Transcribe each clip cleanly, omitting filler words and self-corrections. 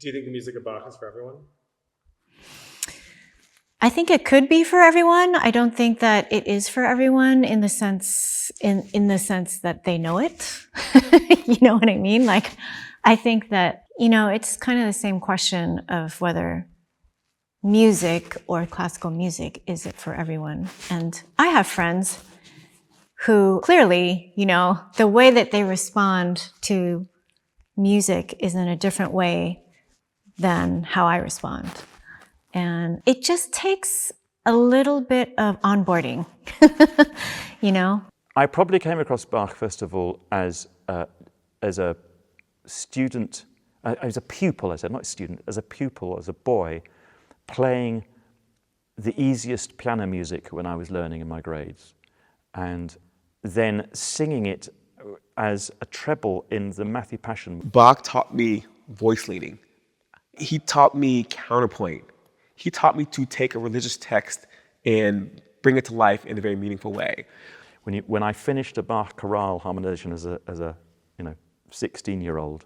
Do you think the music of Bach is for everyone? I think it could be for everyone. I don't think that it is for everyone in the sense that they know it. You know what I mean? Like, I think that, it's kind of the same question of whether music or classical music, is it for everyone? And I have friends who clearly, the way that they respond to music is in a different way than how I respond. And it just takes a little bit of onboarding, I probably came across Bach Festival as a student, as a pupil, I said, not student, as a pupil, as a boy, playing the easiest piano music when I was learning in my grades, and then singing it as a treble in the Matthew Passion. Bach taught me voice leading. He taught me counterpoint. He taught me to take a religious text and bring it to life in a very meaningful way. When I finished a Bach chorale harmonization as a 16-year-old,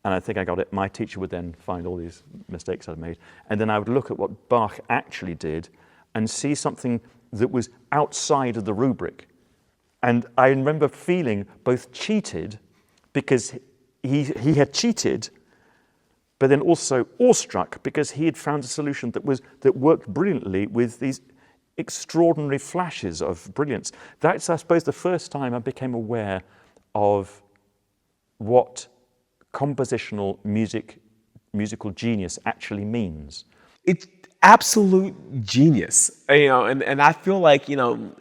and I think I got it, my teacher would then find all these mistakes I'd made, and then I would look at what Bach actually did and see something that was outside of the rubric. And I remember feeling both cheated because he had cheated, but then also awestruck because he had found a solution that worked brilliantly with these extraordinary flashes of brilliance. That's, I suppose, the first time I became aware of what compositional musical genius actually means. It's absolute genius, and I feel like,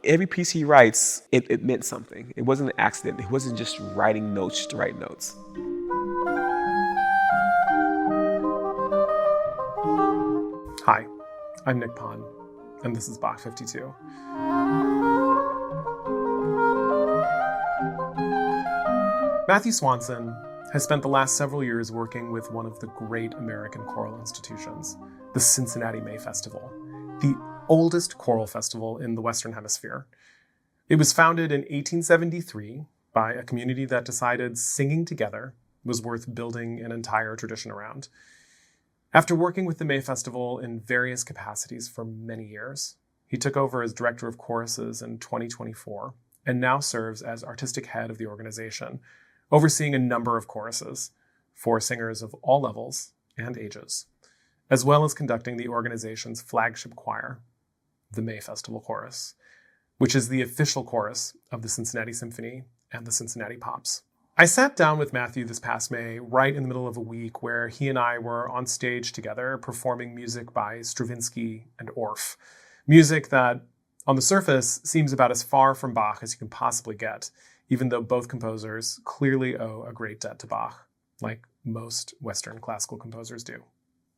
every piece he writes, it meant something. It wasn't an accident. It wasn't just writing notes to write notes. Hi, I'm Nick Phan, and this is Bach 52. Matthew Swanson has spent the last several years working with one of the great American choral institutions, the Cincinnati May Festival, the oldest choral festival in the Western Hemisphere. It was founded in 1873 by a community that decided singing together was worth building an entire tradition around. After working with the May Festival in various capacities for many years, he took over as director of choruses in 2024 and now serves as artistic head of the organization, overseeing a number of choruses for singers of all levels and ages, as well as conducting the organization's flagship choir, the May Festival Chorus, which is the official chorus of the Cincinnati Symphony and the Cincinnati Pops. I sat down with Matthew this past May, right in the middle of a week where he and I were on stage together performing music by Stravinsky and Orff. Music that, on the surface, seems about as far from Bach as you can possibly get, even though both composers clearly owe a great debt to Bach, like most Western classical composers do.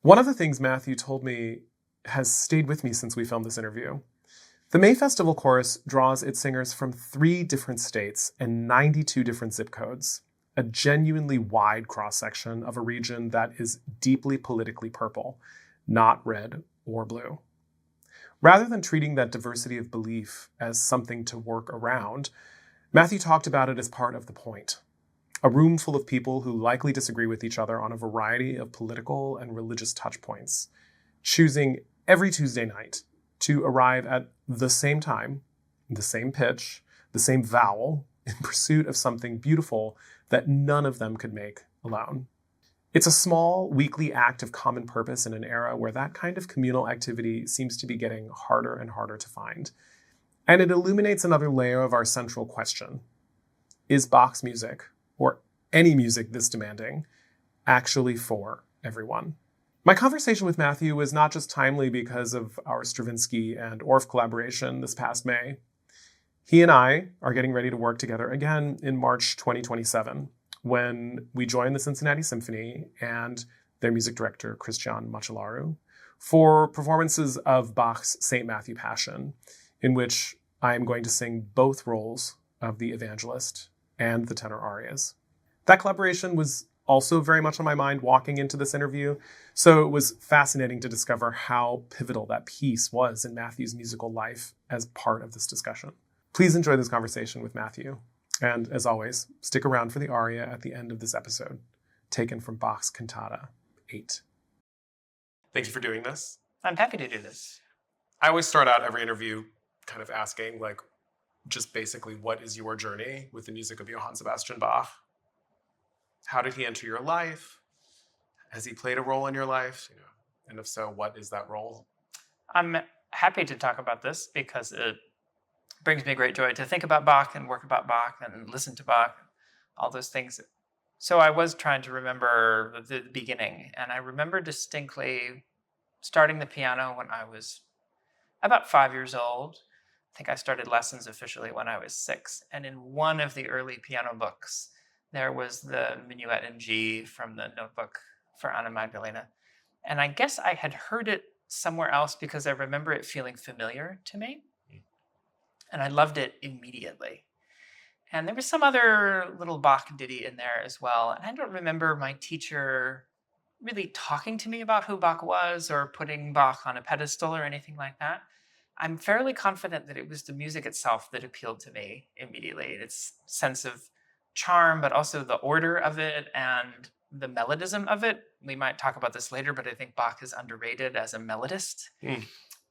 One of the things Matthew told me has stayed with me since we filmed this interview. The May Festival Chorus draws its singers from 3 different states and 92 different zip codes, a genuinely wide cross-section of a region that is deeply politically purple, not red or blue. Rather than treating that diversity of belief as something to work around, Matthew talked about it as part of the point. A room full of people who likely disagree with each other on a variety of political and religious touchpoints, choosing every Tuesday night to arrive at the same time, the same pitch, the same vowel, in pursuit of something beautiful that none of them could make alone. It's a small, weekly act of common purpose in an era where that kind of communal activity seems to be getting harder and harder to find. And it illuminates another layer of our central question. Is Bach's music, or any music this demanding, actually for everyone? My conversation with Matthew was not just timely because of our Stravinsky and Orff collaboration this past May. He and I are getting ready to work together again in March 2027, when we join the Cincinnati Symphony and their music director, Cristian Măcelaru, for performances of Bach's St. Matthew Passion, in which I am going to sing both roles of the evangelist and the tenor arias. That collaboration was also very much on my mind walking into this interview, so it was fascinating to discover how pivotal that piece was in Matthew's musical life as part of this discussion. Please enjoy this conversation with Matthew, and as always, stick around for the aria at the end of this episode, taken from Bach's Cantata 8. Thank you for doing this. I'm happy to do this. I always start out every interview kind of asking, like, just basically, what is your journey with the music of Johann Sebastian Bach? How did he enter your life? Has he played a role in your life? And if so, what is that role? I'm happy to talk about this because it brings me great joy to think about Bach and work about Bach and listen to Bach, all those things. So I was trying to remember the beginning, and I remember distinctly starting the piano when I was about 5 years old. I think I started lessons officially when I was 6. And in one of the early piano books, there was the Minuet in G from the notebook for Anna Magdalena. And I guess I had heard it somewhere else because I remember it feeling familiar to me. And I loved it immediately. And there was some other little Bach ditty in there as well. And I don't remember my teacher really talking to me about who Bach was or putting Bach on a pedestal or anything like that. I'm fairly confident that it was the music itself that appealed to me immediately. Its sense of charm, but also the order of it and the melodism of it. We might talk about this later, but I think Bach is underrated as a melodist.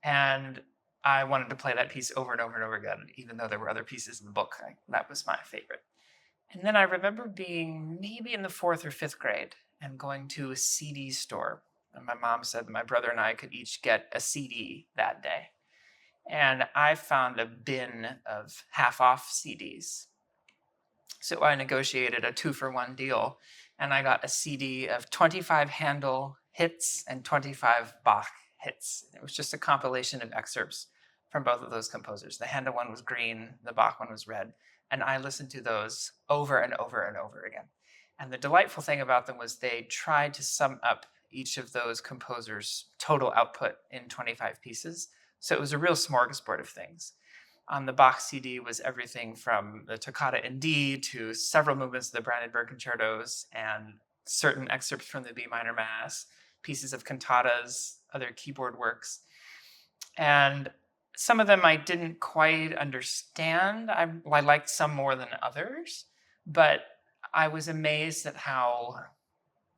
And I wanted to play that piece over and over and over again, even though there were other pieces in the book. That was my favorite. And then I remember being maybe in the 4th or 5th grade and going to a CD store. And my mom said my brother and I could each get a CD that day. And I found a bin of half-off CDs. So I negotiated a 2-for-1 deal, and I got a CD of 25 Handel hits and 25 Bach hits. It was just a compilation of excerpts from both of those composers. The Handel one was green, the Bach one was red, and I listened to those over and over and over again. And the delightful thing about them was they tried to sum up each of those composers' total output in 25 pieces. So it was a real smorgasbord of things. On the Bach CD was everything from the Toccata in D to several movements of the Brandenburg concertos and certain excerpts from the B minor Mass, pieces of cantatas, other keyboard works. And some of them I didn't quite understand. I liked some more than others, but I was amazed at how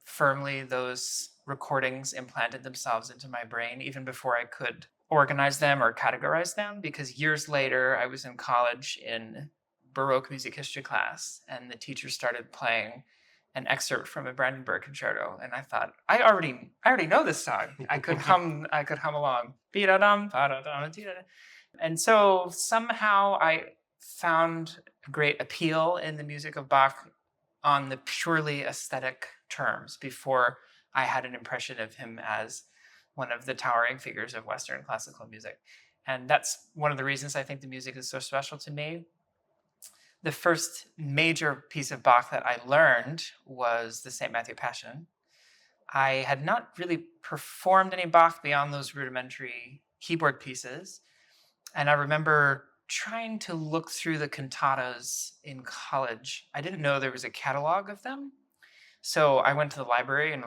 firmly those recordings implanted themselves into my brain even before I could organize them or categorize them, because years later I was in college in Baroque music history class and the teacher started playing an excerpt from a Brandenburg concerto, and I thought, I already know this song. I could hum along. And so somehow I found a great appeal in the music of Bach on the purely aesthetic terms before I had an impression of him as one of the towering figures of Western classical music. And that's one of the reasons I think the music is so special to me. The first major piece of Bach that I learned was the St. Matthew Passion. I had not really performed any Bach beyond those rudimentary keyboard pieces. And I remember trying to look through the cantatas in college. I didn't know there was a catalog of them. So I went to the library and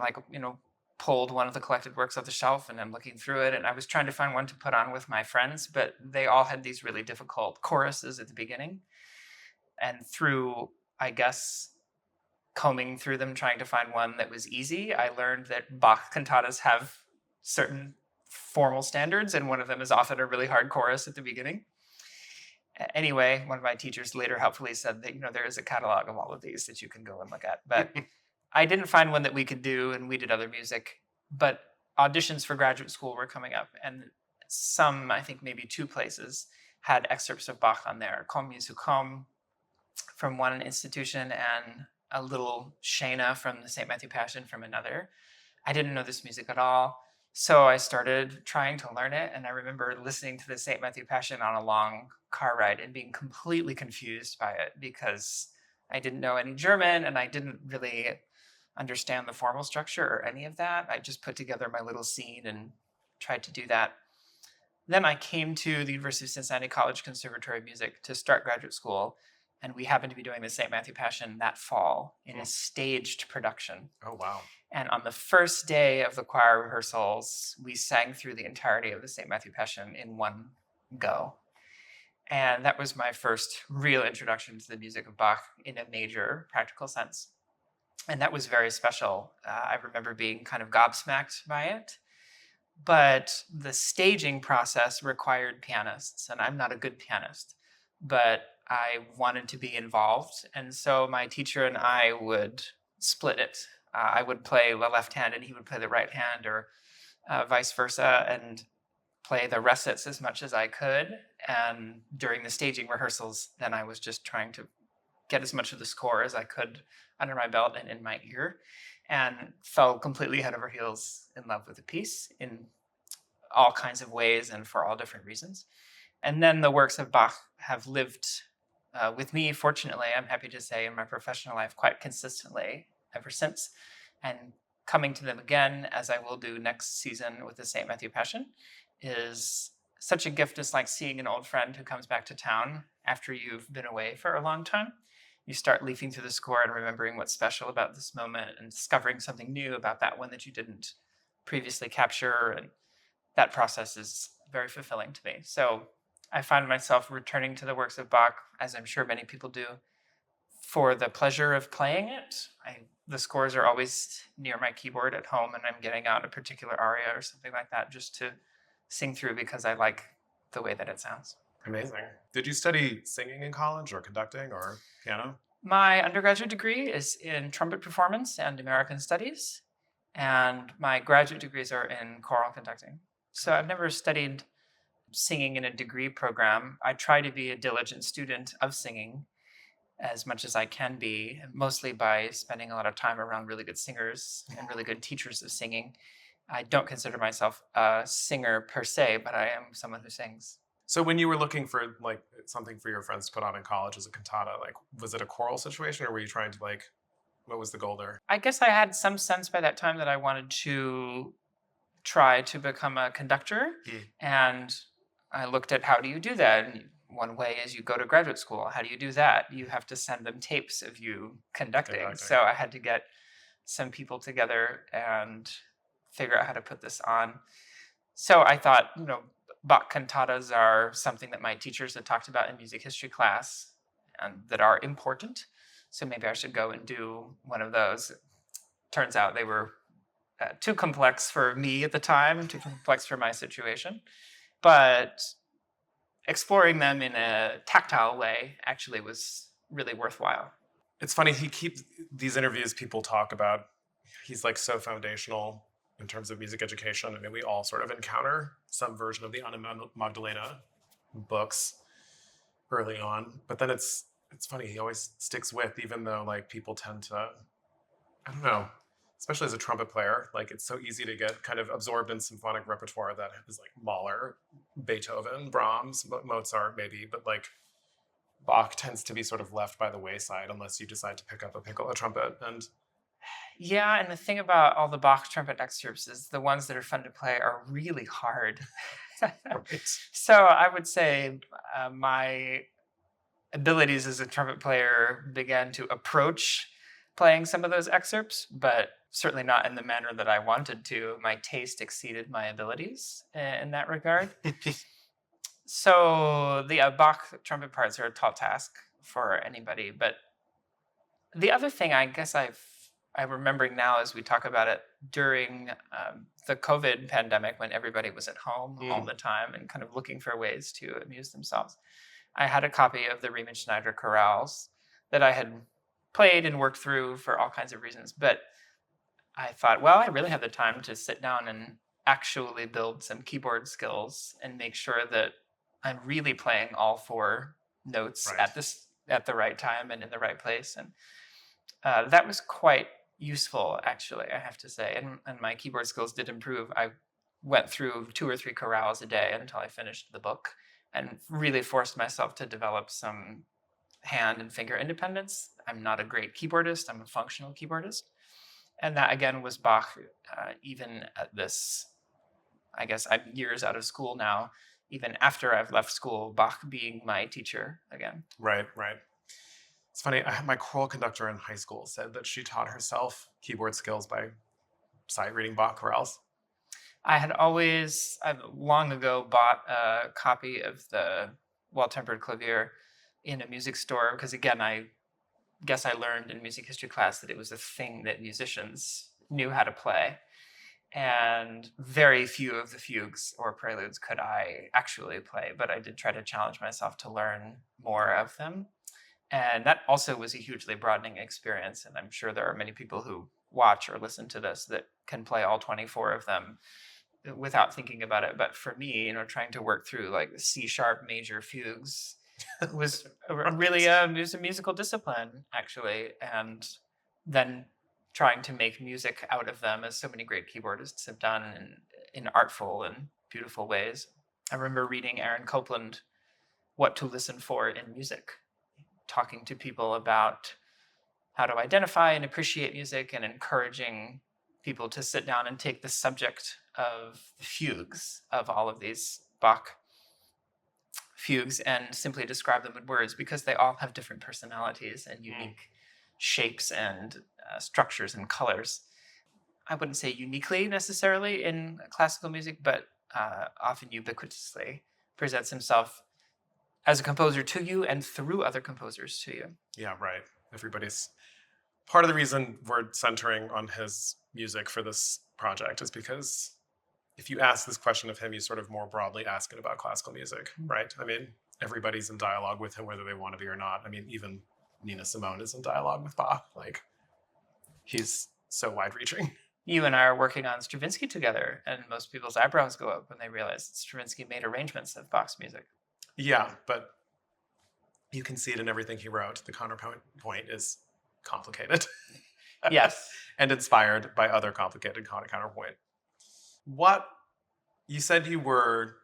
pulled one of the collected works off the shelf, and I'm looking through it, and I was trying to find one to put on with my friends, but they all had these really difficult choruses at the beginning. And through, I guess, combing through them, trying to find one that was easy, I learned that Bach cantatas have certain formal standards, and one of them is often a really hard chorus at the beginning. Anyway, one of my teachers later helpfully said that, there is a catalog of all of these that you can go and look at. But I didn't find one that we could do, and we did other music. But auditions for graduate school were coming up, and some, I think maybe 2 places, had excerpts of Bach on there. Comme il se comme from one institution, and a little Shana from the St. Matthew Passion from another. I didn't know this music at all. So I started trying to learn it, and I remember listening to the St. Matthew Passion on a long car ride and being completely confused by it because I didn't know any German and I didn't really understand the formal structure or any of that. I just put together my little scene and tried to do that. Then I came to the University of Cincinnati College Conservatory of Music to start graduate school, and we happened to be doing the St. Matthew Passion that fall in a staged production. Oh, wow. And on the first day of the choir rehearsals, we sang through the entirety of the St. Matthew Passion in one go. And that was my first real introduction to the music of Bach in a major practical sense. And that was very special. I remember being kind of gobsmacked by it. But the staging process required pianists, and I'm not a good pianist, but I wanted to be involved. And so my teacher and I would split it. I would play the left hand and he would play the right hand, or vice versa, and play the recits as much as I could. And during the staging rehearsals, then I was just trying to get as much of the score as I could under my belt and in my ear, and fell completely head over heels in love with the piece in all kinds of ways and for all different reasons. And then the works of Bach have lived with me, fortunately, I'm happy to say, in my professional life quite consistently ever since. And coming to them again, as I will do next season with the St. Matthew Passion, is such a gift. It's like seeing an old friend who comes back to town after you've been away for a long time. You start leafing through the score and remembering what's special about this moment and discovering something new about that one that you didn't previously capture. And that process is very fulfilling to me. So I find myself returning to the works of Bach, as I'm sure many people do, for the pleasure of playing it. The scores are always near my keyboard at home, and I'm getting out a particular aria or something like that just to sing through because I like the way that it sounds. Amazing. Did you study singing in college or conducting or piano? My undergraduate degree is in trumpet performance and American studies, and my graduate degrees are in choral conducting. So I've never studied singing in a degree program. I try to be a diligent student of singing as much as I can be, mostly by spending a lot of time around really good singers and really good teachers of singing. I don't consider myself a singer per se, but I am someone who sings. So when you were looking for like something for your friends to put on in college as a cantata, like was it a choral situation or were you trying to like, what was the goal there? I guess I had some sense by that time that I wanted to try to become a conductor. And I looked at how do you do that? And one way is you go to graduate school. How do you do that? You have to send them tapes of you conducting. So I had to get some people together and figure out how to put this on. So I thought, Bach cantatas are something that my teachers had talked about in music history class and that are important. So maybe I should go and do one of those. Turns out they were too complex for me at the time, too complex for my situation. But exploring them in a tactile way actually was really worthwhile. It's funny, he keeps these interviews, people talk about, he's like so foundational in terms of music education. I mean, we all sort of encounter some version of the Anna Magdalena books early on, but then it's funny, he always sticks with, even though like people tend to, I don't know, especially as a trumpet player, like it's so easy to get kind of absorbed in symphonic repertoire that is like Mahler, Beethoven, Brahms, Mozart maybe, but like Bach tends to be sort of left by the wayside unless you decide to pick up a piccolo trumpet. And yeah, and the thing about all the Bach trumpet excerpts is the ones that are fun to play are really hard. right. So I would say my abilities as a trumpet player began to approach playing some of those excerpts, but certainly not in the manner that I wanted to. My taste exceeded my abilities in that regard. So the Bach trumpet parts are a tall task for anybody. But the other thing I guess I'm remembering now as we talk about it, during the COVID pandemic when everybody was at home all the time and kind of looking for ways to amuse themselves, I had a copy of the Riemann Schneider chorales that I had played and worked through for all kinds of reasons. But I thought, well, I really have the time to sit down and actually build some keyboard skills and make sure that I'm really playing all four notes at the right time and in the right place. And that was quite useful, actually, I have to say. And my keyboard skills did improve. I went through 2 or 3 chorales a day until I finished the book and really forced myself to develop some hand and finger independence. I'm not a great keyboardist. I'm a functional keyboardist. And that, again, was Bach, even at this, I guess I'm years out of school now, even after I've left school, Bach being my teacher again. Right. It's funny, my choral conductor in high school said that she taught herself keyboard skills by sight reading Bach chorales. I've long ago bought a copy of the Well-Tempered Clavier in a music store, because again, I guess I learned in music history class that it was a thing that musicians knew how to play. And very few of the fugues or preludes could I actually play, but I did try to challenge myself to learn more of them. And that also was a hugely broadening experience. And I'm sure there are many people who watch or listen to this that can play all 24 of them without thinking about it. But for me, trying to work through like the C sharp major fugues was really it was a musical discipline, actually. And then trying to make music out of them, as so many great keyboardists have done in artful and beautiful ways. I remember reading Aaron Copland, What to Listen For in Music, talking to people about how to identify and appreciate music and encouraging people to sit down and take the subject of the fugues of all of these Bach fugues and simply describe them in words, because they all have different personalities and unique shapes and structures and colors. I wouldn't say uniquely necessarily in classical music, but often ubiquitously presents himself as a composer to you and through other composers to you. Yeah, right. Everybody's part of the reason we're centering on his music for this project is because if you ask this question of him, you sort of more broadly ask it about classical music, right? I mean, everybody's in dialogue with him, whether they want to be or not. I mean, even Nina Simone is in dialogue with Bach. Like, he's so wide-reaching. You and I are working on Stravinsky together, and most people's eyebrows go up when they realize that Stravinsky made arrangements of Bach's music. Yeah, but you can see it in everything he wrote. The counterpoint is complicated. Yes. And inspired by other complicated counterpoint. What, you said you were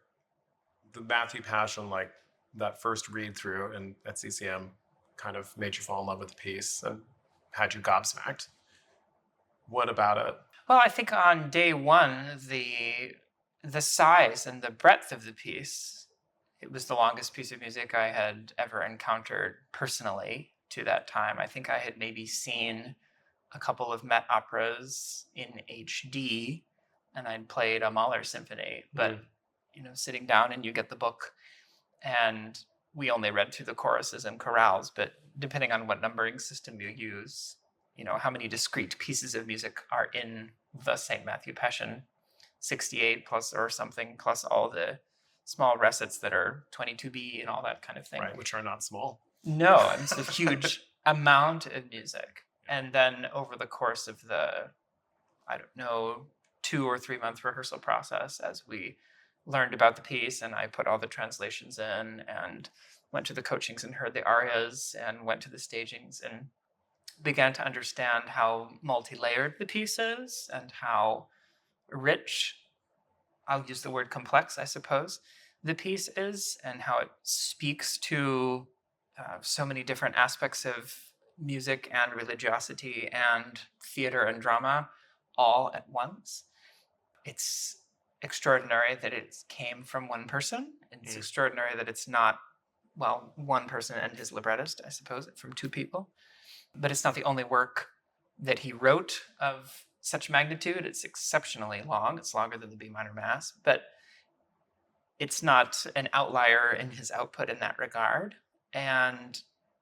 the Matthew Passion, like that first read through and at CCM kind of made you fall in love with the piece and had you gobsmacked. What about it? Well, I think on day one, the size and the breadth of the piece, it was the longest piece of music I had ever encountered personally to that time. I think I had maybe seen a couple of Met operas in HD, and I'd played a Mahler symphony. But, sitting down and you get the book, and we only read through the choruses and chorales, but depending on what numbering system you use, how many discrete pieces of music are in the St. Matthew Passion, 68 plus or something, plus all the small recits that are 22B and all that kind of thing. Right, which are not small. No, it's a huge amount of music. And then over the course of the, 2 or 3 month rehearsal process, as we learned about the piece and I put all the translations in and went to the coachings and heard the arias and went to the stagings and began to understand how multi-layered the piece is and how rich, I'll use the word complex, I suppose, the piece is, and how it speaks to so many different aspects of music and religiosity and theater and drama all at once. It's extraordinary that it came from one person. It's extraordinary that it's not, one person and his librettist, I suppose, from 2 people. But it's not the only work that he wrote of such magnitude. It's exceptionally long. It's longer than the B minor Mass, but it's not an outlier in his output in that regard. And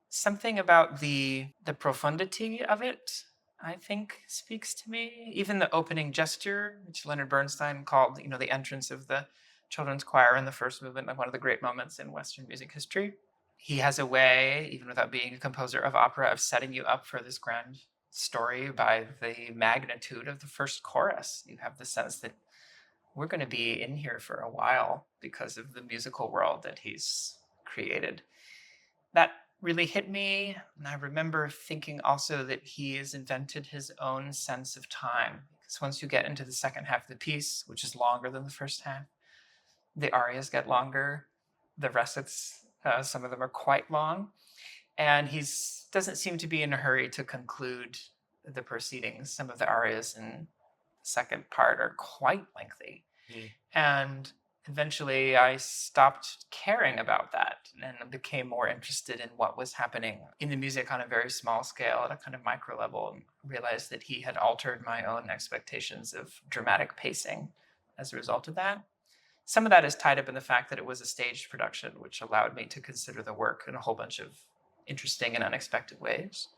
something about the profundity of it, I think, speaks to me. Even the opening gesture, which Leonard Bernstein called, the entrance of the children's choir in the first movement, like one of the great moments in Western music history. He has a way, even without being a composer of opera, of setting you up for this grand story by the magnitude of the first chorus. You have the sense that we're going to be in here for a while because of the musical world that he's created. That really hit me. And I remember thinking also that he has invented his own sense of time. Because once you get into the second half of the piece, which is longer than the first half, the arias get longer. The recits, some of them are quite long. And he doesn't seem to be in a hurry to conclude the proceedings. Some of the arias in the second part are quite lengthy. And eventually I stopped caring about that and became more interested in what was happening in the music on a very small scale, at a kind of micro level, and realized that he had altered my own expectations of dramatic pacing as a result of that. Some of that is tied up in the fact that it was a staged production, which allowed me to consider the work in a whole bunch of interesting and unexpected ways.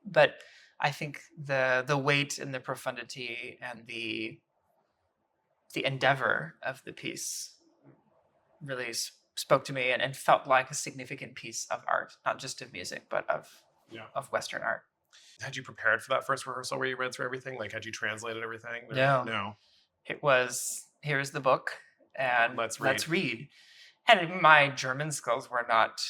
But I think the weight and the profundity and the endeavor of the piece really spoke to me and felt like a significant piece of art, not just of music, but of Western art. Had you prepared for that first rehearsal where you read through everything? Like, had you translated everything? Or- No. No. It was, here's the book and Let's let's read. And my German skills were not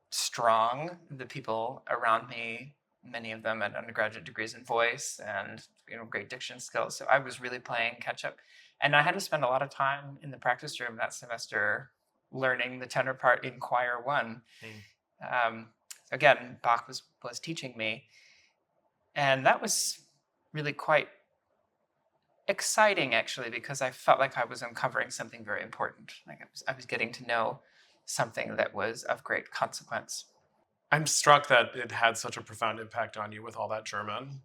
strong. The people around me, many of them had undergraduate degrees in voice and great diction skills. So I was really playing catch up. And I had to spend a lot of time in the practice room that semester learning the tenor part in choir one. Again, Bach was teaching me. And that was really quite exciting, actually, because I felt like I was uncovering something very important. Like I was getting to know something that was of great consequence. I'm struck that it had such a profound impact on you with all that German,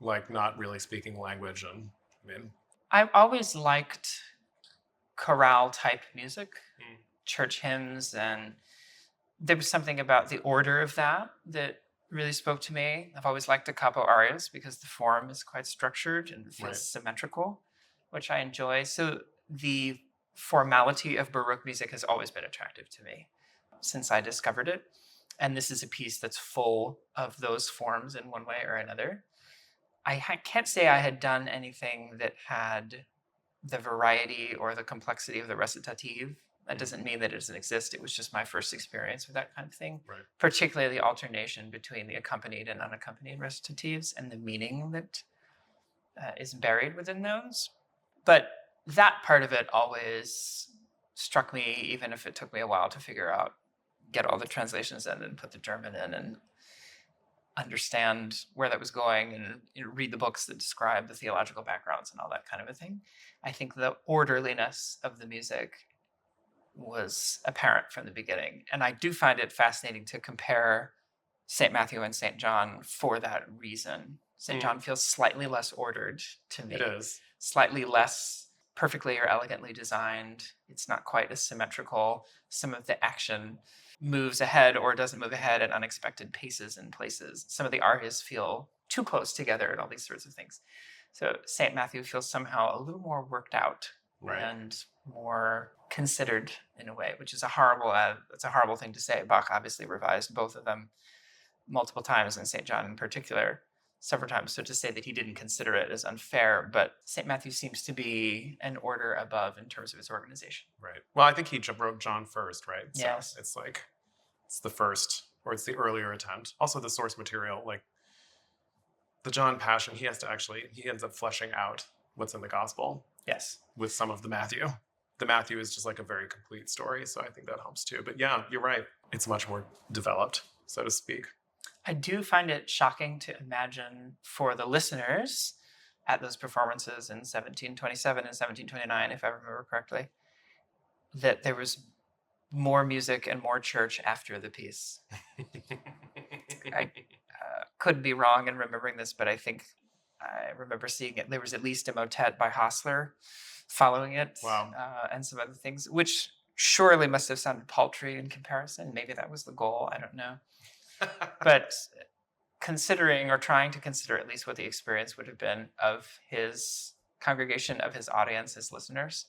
like not really speaking the language. And I mean, I've always liked chorale type music, church hymns, and there was something about the order of that really spoke to me. I've always liked the capo arias because the form is quite structured and feels symmetrical, which I enjoy. So the formality of Baroque music has always been attractive to me since I discovered it. And this is a piece that's full of those forms in one way or another. I can't say I had done anything that had the variety or the complexity of the recitative. That doesn't mean that it doesn't exist. It was just my first experience with that kind of thing, particularly the alternation between the accompanied and unaccompanied recitatives and the meaning that is buried within those. But that part of it always struck me, even if it took me a while to figure out, get all the translations in and put the German in and understand where that was going and read the books that describe the theological backgrounds and all that kind of a thing. I think the orderliness of the music was apparent from the beginning. And I do find it fascinating to compare St. Matthew and St. John for that reason. St. John feels slightly less ordered to me. it is. Slightly less perfectly or elegantly designed. It's not quite as symmetrical. Some of the action moves ahead or doesn't move ahead at unexpected paces and places. Some of the arias feel too close together and all these sorts of things. So St. Matthew feels somehow a little more worked out and more considered in a way, which is a horrible thing to say. Bach obviously revised both of them multiple times, and St. John in particular several times. So to say that he didn't consider it is unfair, but St. Matthew seems to be an order above in terms of its organization. Right. Well, I think he wrote John first, right? So Yes. it's like, it's the first, or it's the earlier attempt. Also the source material, like the John Passion, he ends up fleshing out what's in the gospel. Yes. With some of the Matthew. The Matthew is just like a very complete story, so I think that helps too. But yeah, you're right. It's much more developed, so to speak. I do find it shocking to imagine for the listeners at those performances in 1727 and 1729, if I remember correctly, that there was more music and more church after the piece. I could be wrong in remembering this, but I think I remember seeing it. There was at least a motet by Hostler following it. Wow. And some other things, which surely must have sounded paltry in comparison. Maybe that was the goal. I don't know. But considering or trying to consider at least what the experience would have been of his congregation, of his audience, his listeners,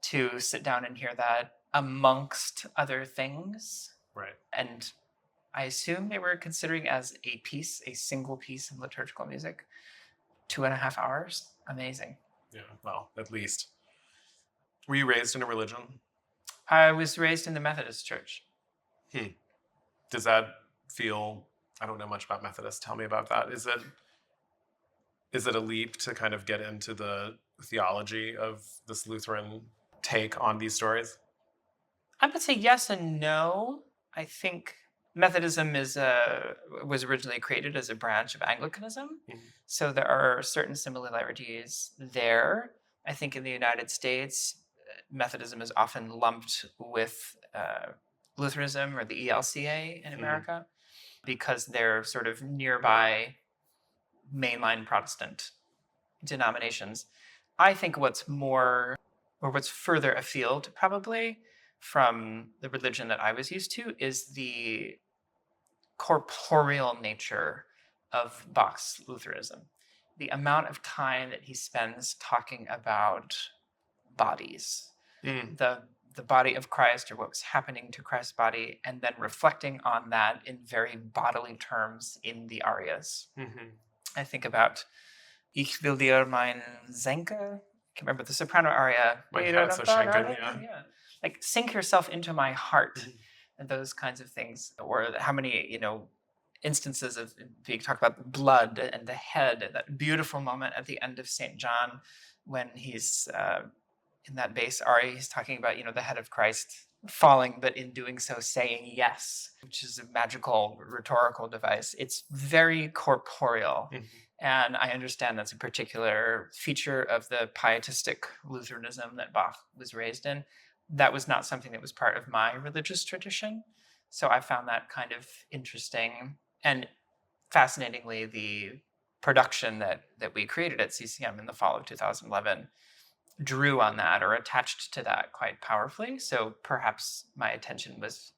to sit down and hear that amongst other things. Right. And I assume they were considering as a piece, a single piece of liturgical music, 2.5 hours. Amazing. Yeah, well, at least. Were you raised in a religion? I was raised in the Methodist church. Does that feel, I don't know much about Methodist. Tell me about that. Is it a leap to kind of get into the theology of this Lutheran take on these stories? I would say yes and no. I think Methodism was originally created as a branch of Anglicanism. So there are certain similarities there. I think in the United States, Methodism is often lumped with Lutheranism or the ELCA in America because they're sort of nearby mainline Protestant denominations. I think what's further afield probably from the religion that I was used to is the corporeal nature of Bach's Lutheranism. The amount of time that he spends talking about bodies, the body of Christ, or what was happening to Christ's body, and then reflecting on that in very bodily terms in the arias. I think about Ich will dir mein Senke. I can't remember the soprano aria. Mein Herz verschenken, Yeah. Like sink yourself into my heart, and those kinds of things. Or how many, instances of being talk about blood and the head, that beautiful moment at the end of St. John when he's in that bass aria, he's talking about, the head of Christ falling, but in doing so saying yes, which is a magical rhetorical device. It's very corporeal. And I understand that's a particular feature of the pietistic Lutheranism that Bach was raised in. That was not something that was part of my religious tradition. So I found that kind of interesting. And fascinatingly, the production that we created at CCM in the fall of 2011 drew on that, or attached to that, quite powerfully. So perhaps my attention was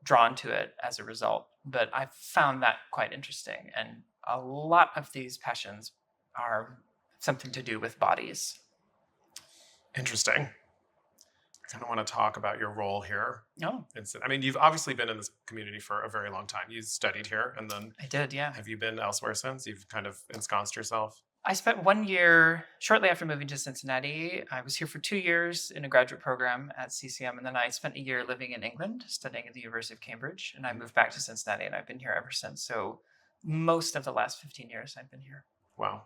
drawn to it as a result. But I found that quite interesting. And a lot of these passions are something to do with bodies. Interesting. I kind of want to talk about your role here. Oh, I mean, you've obviously been in this community for a very long time. You studied here, and then I did, yeah. Have you been elsewhere since? You've kind of ensconced yourself? I spent 1 year shortly after moving to Cincinnati. I was here for 2 years in a graduate program at CCM, and then I spent a year living in England, studying at the University of Cambridge, and I moved back to Cincinnati, and I've been here ever since. So most of the last 15 years I've been here. Wow.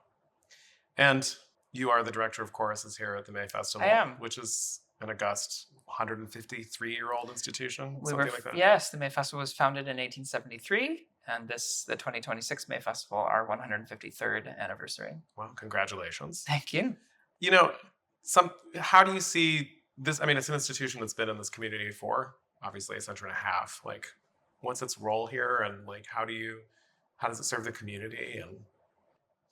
And you are the director of choruses here at the May Festival. I am. Which is an august 153-year-old institution, something like that. Yes, the May Festival was founded in 1873, and the 2026 May Festival, our 153rd anniversary. Well, congratulations. Thank you. How do you see this? I mean, it's an institution that's been in this community for obviously a century and a half. Like, what's its role here, and like, how does it serve the community? And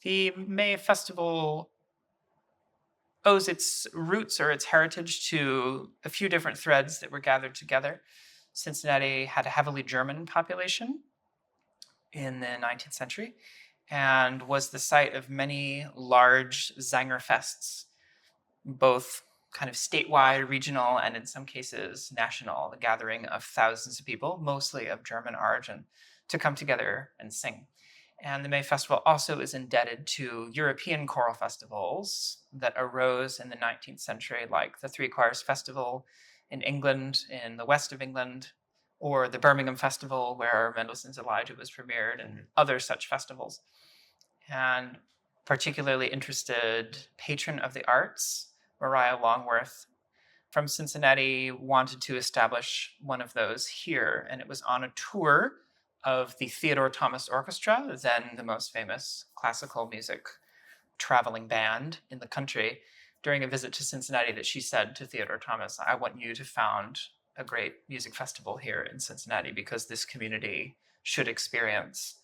the May Festival owes its roots or its heritage to a few different threads that were gathered together. Cincinnati had a heavily German population in the 19th century and was the site of many large Sängerfests, both kind of statewide, regional, and in some cases national, the gathering of thousands of people, mostly of German origin, to come together and sing. And the May Festival also is indebted to European choral festivals that arose in the 19th century, like the Three Choirs Festival in England, in the west of England, or the Birmingham Festival, where Mendelssohn's Elijah was premiered, and other such festivals. And particularly interested patron of the arts, Maria Longworth, from Cincinnati, wanted to establish one of those here. And it was on a tour of the Theodore Thomas Orchestra, then the most famous classical music traveling band in the country, during a visit to Cincinnati, that she said to Theodore Thomas, I want you to found a great music festival here in Cincinnati, because this community should experience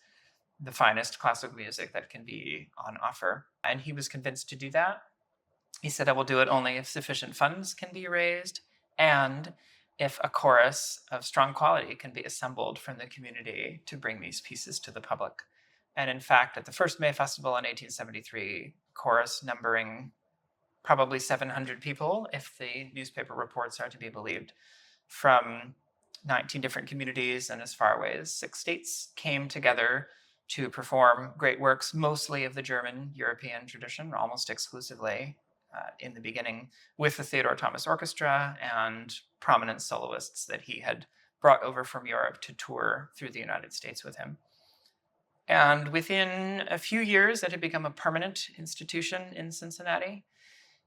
the finest classical music that can be on offer. And he was convinced to do that. He said, I will do it only if sufficient funds can be raised, and if a chorus of strong quality can be assembled from the community to bring these pieces to the public. And in fact, at the first May Festival in 1873, chorus numbering probably 700 people, if the newspaper reports are to be believed, from 19 different communities and as far away as 6 states, came together to perform great works, mostly of the German European tradition, almost exclusively in the beginning, with the Theodore Thomas Orchestra and prominent soloists that he had brought over from Europe to tour through the United States with him. And within a few years, it had become a permanent institution in Cincinnati.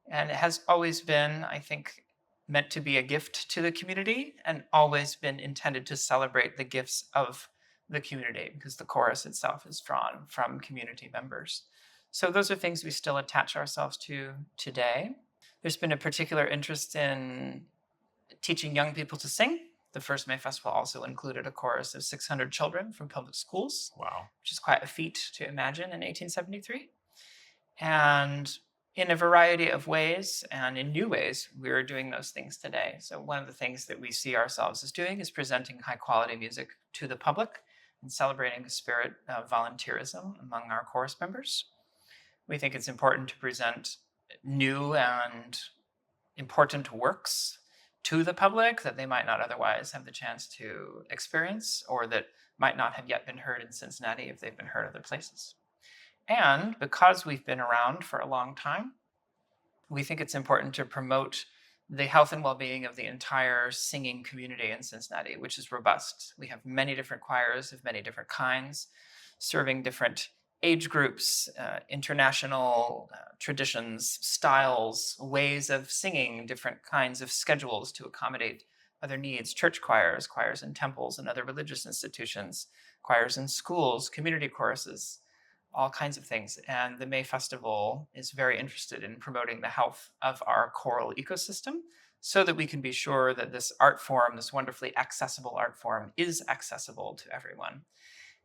And it has always been, I think, meant to be a gift to the community, and always been intended to celebrate the gifts of the community, because the chorus itself is drawn from community members. So those are things we still attach ourselves to today. There's been a particular interest in teaching young people to sing. The first May Festival also included a chorus of 600 children from public schools. Wow. Which is quite a feat to imagine in 1873. And in a variety of ways, and in new ways, we're doing those things today. So one of the things that we see ourselves as doing is presenting high quality music to the public, in celebrating the spirit of volunteerism among our chorus members. We think it's important to present new and important works to the public that they might not otherwise have the chance to experience, or that might not have yet been heard in Cincinnati if they've been heard other places. And because we've been around for a long time, we think it's important to promote the health and well-being of the entire singing community in Cincinnati, which is robust. We have many different choirs of many different kinds, serving different age groups, international traditions, styles, ways of singing, different kinds of schedules to accommodate other needs, church choirs, choirs in temples and other religious institutions, choirs in schools, community choruses, all kinds of things. And the May Festival is very interested in promoting the health of our choral ecosystem so that we can be sure that this art form, this wonderfully accessible art form, is accessible to everyone.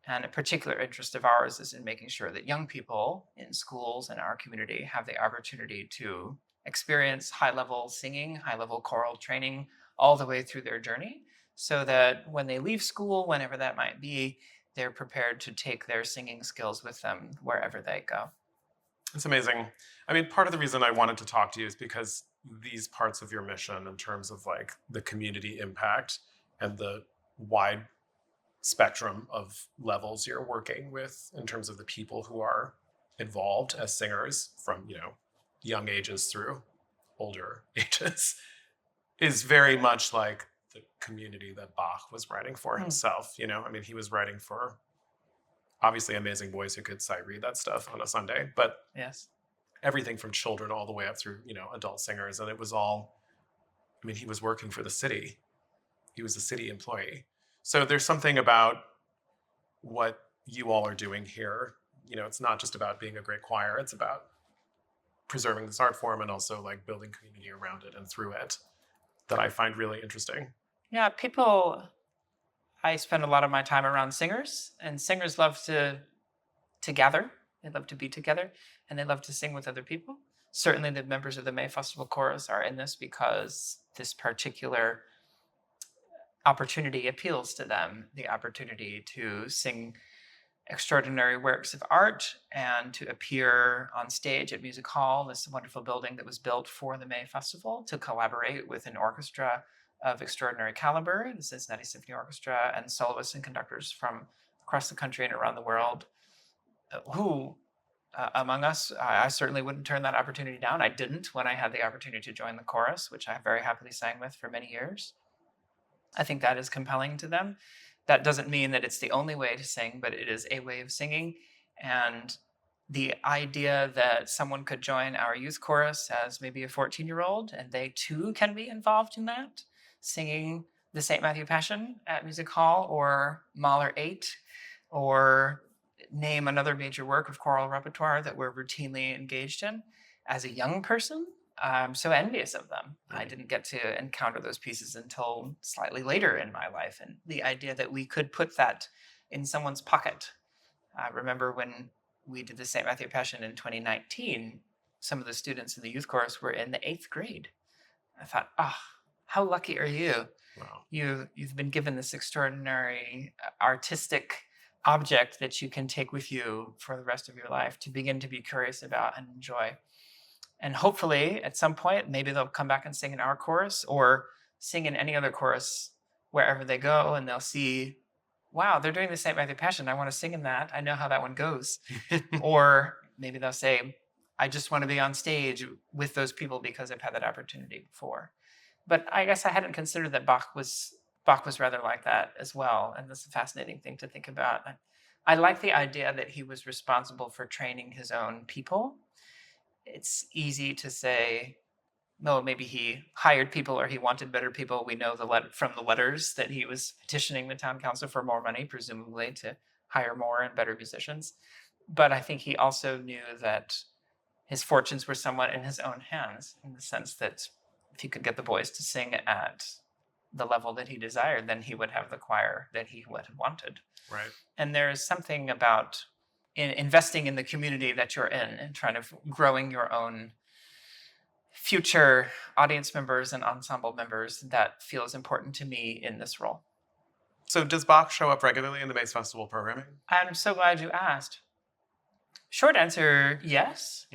And a particular interest of ours is in making sure that young people in schools in our community have the opportunity to experience high-level singing, high-level choral training all the way through their journey, so that when they leave school, whenever that might be, they're prepared to take their singing skills with them wherever they go. It's amazing. I mean, part of the reason I wanted to talk to you is because these parts of your mission, in terms of like the community impact and the wide spectrum of levels you're working with in terms of the people who are involved as singers, from, you know, young ages through older ages, is very much like the community that Bach was writing for himself. You know, I mean, he was writing for obviously amazing boys who could sight read that stuff on a Sunday, but Yes. everything from children all the way up through, you know, adult singers. And it was all, I mean, he was working for the city. He was a city employee. So there's something about what you all are doing here. You know, it's not just about being a great choir. It's about preserving this art form and also like building community around it and through it, that I find really interesting. Yeah, I spend a lot of my time around singers, and singers love to gather. They love to be together, and they love to sing with other people. Certainly the members of the May Festival Chorus are in this because this particular opportunity appeals to them, the opportunity to sing extraordinary works of art and to appear on stage at Music Hall, this wonderful building that was built for the May Festival, to collaborate with an orchestra of extraordinary caliber, the Cincinnati Symphony Orchestra, and soloists and conductors from across the country and around the world, who, among us, I certainly wouldn't turn that opportunity down. I didn't when I had the opportunity to join the chorus, which I very happily sang with for many years. I think that is compelling to them. That doesn't mean that it's the only way to sing, but it is a way of singing. And the idea that someone could join our youth chorus as maybe a 14-year-old and they too can be involved in that, singing the St. Matthew Passion at Music Hall, or Mahler 8, or name another major work of choral repertoire that we're routinely engaged in. As a young person, I'm so envious of them. I didn't get to encounter those pieces until slightly later in my life. And the idea that we could put that in someone's pocket. I remember when we did the St. Matthew Passion in 2019, some of the students in the youth chorus were in the 8th grade. I thought, how lucky are you? Wow. You've been given this extraordinary artistic object that you can take with you for the rest of your life to begin to be curious about and enjoy. And hopefully at some point, maybe they'll come back and sing in our chorus or sing in any other chorus wherever they go, and they'll see, wow, they're doing the St. Matthew Passion. I want to sing in that. I know how that one goes. Or maybe they'll say, I just want to be on stage with those people because I've had that opportunity before. But I guess I hadn't considered that Bach was rather like that as well. And that's a fascinating thing to think about. I like the idea that he was responsible for training his own people. It's easy to say, no, maybe he hired people or he wanted better people. We know from the letters that he was petitioning the town council for more money, presumably to hire more and better musicians. But I think he also knew that his fortunes were somewhat in his own hands, in the sense that if he could get the boys to sing at the level that he desired, then he would have the choir that he would have wanted. Right. And there's something about investing in the community that you're in and trying to growing your own future audience members and ensemble members that feels important to me in this role. So does Bach show up regularly in the May Festival programming? I'm so glad you asked. Short answer, yes.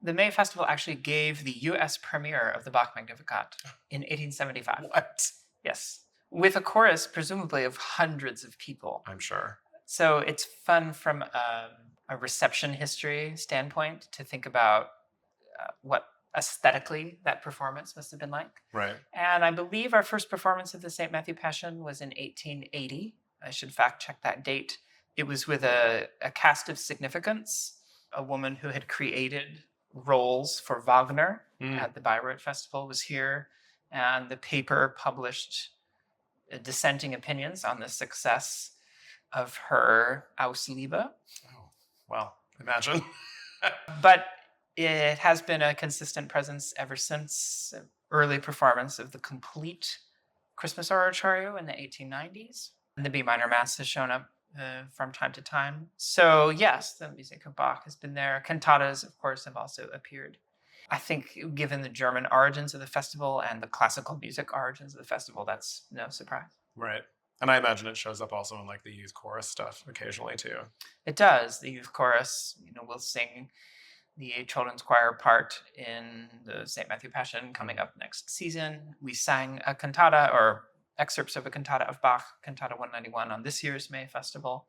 The May Festival actually gave the US premiere of the Bach Magnificat in 1875. What? Yes. With a chorus, presumably, of hundreds of people. I'm sure. So it's fun from a reception history standpoint to think about what aesthetically that performance must have been like. Right. And I believe our first performance of the St. Matthew Passion was in 1880. I should fact check that date. It was with a cast of significance, a woman who had created roles for Wagner at the Bayreuth Festival was here, and the paper published dissenting opinions on the success of her Ausliebe. Oh, well, imagine. But it has been a consistent presence ever since early performance of the complete Christmas oratorio in the 1890s. And the B minor Mass has shown up from time to time. So yes, the music of Bach has been there. Cantatas, of course, have also appeared. I think given the German origins of the festival and the classical music origins of the festival, that's no surprise. Right. And I imagine it shows up also in like the youth chorus stuff occasionally too. It does. The youth chorus, will sing the children's choir part in the St. Matthew Passion coming up next season. We sang a cantata or excerpts of a cantata of Bach, Cantata 191, on this year's May Festival.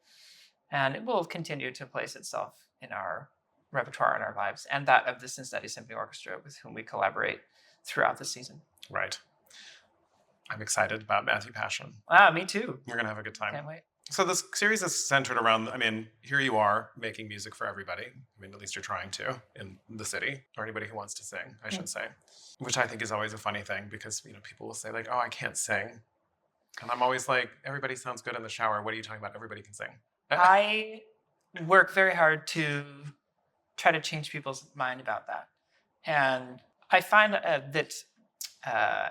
And it will continue to place itself in our repertoire and our lives, and that of the Cincinnati Symphony Orchestra, with whom we collaborate throughout the season. Right. I'm excited about Matthew Passion. Me too. We're going to have a good time. Can't wait. So this series is centered around, here you are making music for everybody. At least you're trying to in the city, or anybody who wants to sing, I should say. Which I think is always a funny thing because, people will say like, oh, I can't sing. And I'm always like, everybody sounds good in the shower. What are you talking about? Everybody can sing. I work very hard to try to change people's mind about that. And I find that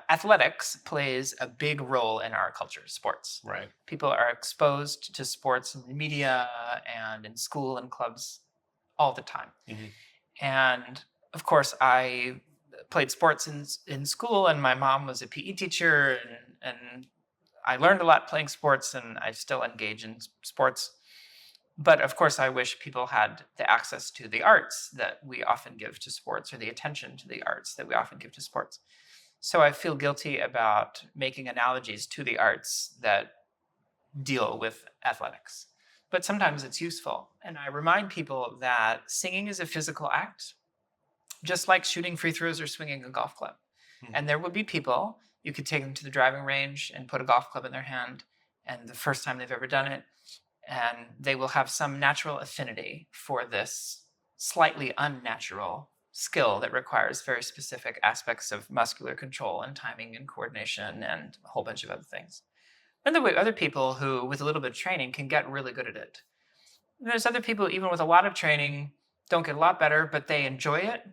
athletics plays a big role in our culture, sports. Right. People are exposed to sports in the media and in school and clubs all the time. And of course, I played sports in school, and my mom was a PE teacher, and I learned a lot playing sports, and I still engage in sports. But of course, I wish people had the access to the arts that we often give to sports, or the attention to the arts that we often give to sports. So I feel guilty about making analogies to the arts that deal with athletics. But sometimes it's useful. And I remind people that singing is a physical act, just like shooting free throws or swinging a golf club. And there will be people, you could take them to the driving range and put a golf club in their hand, and the first time they've ever done it, and they will have some natural affinity for this slightly unnatural skill that requires very specific aspects of muscular control and timing and coordination and a whole bunch of other things. And there are other people who, with a little bit of training, can get really good at it. And there's other people, even with a lot of training, don't get a lot better, but they enjoy it.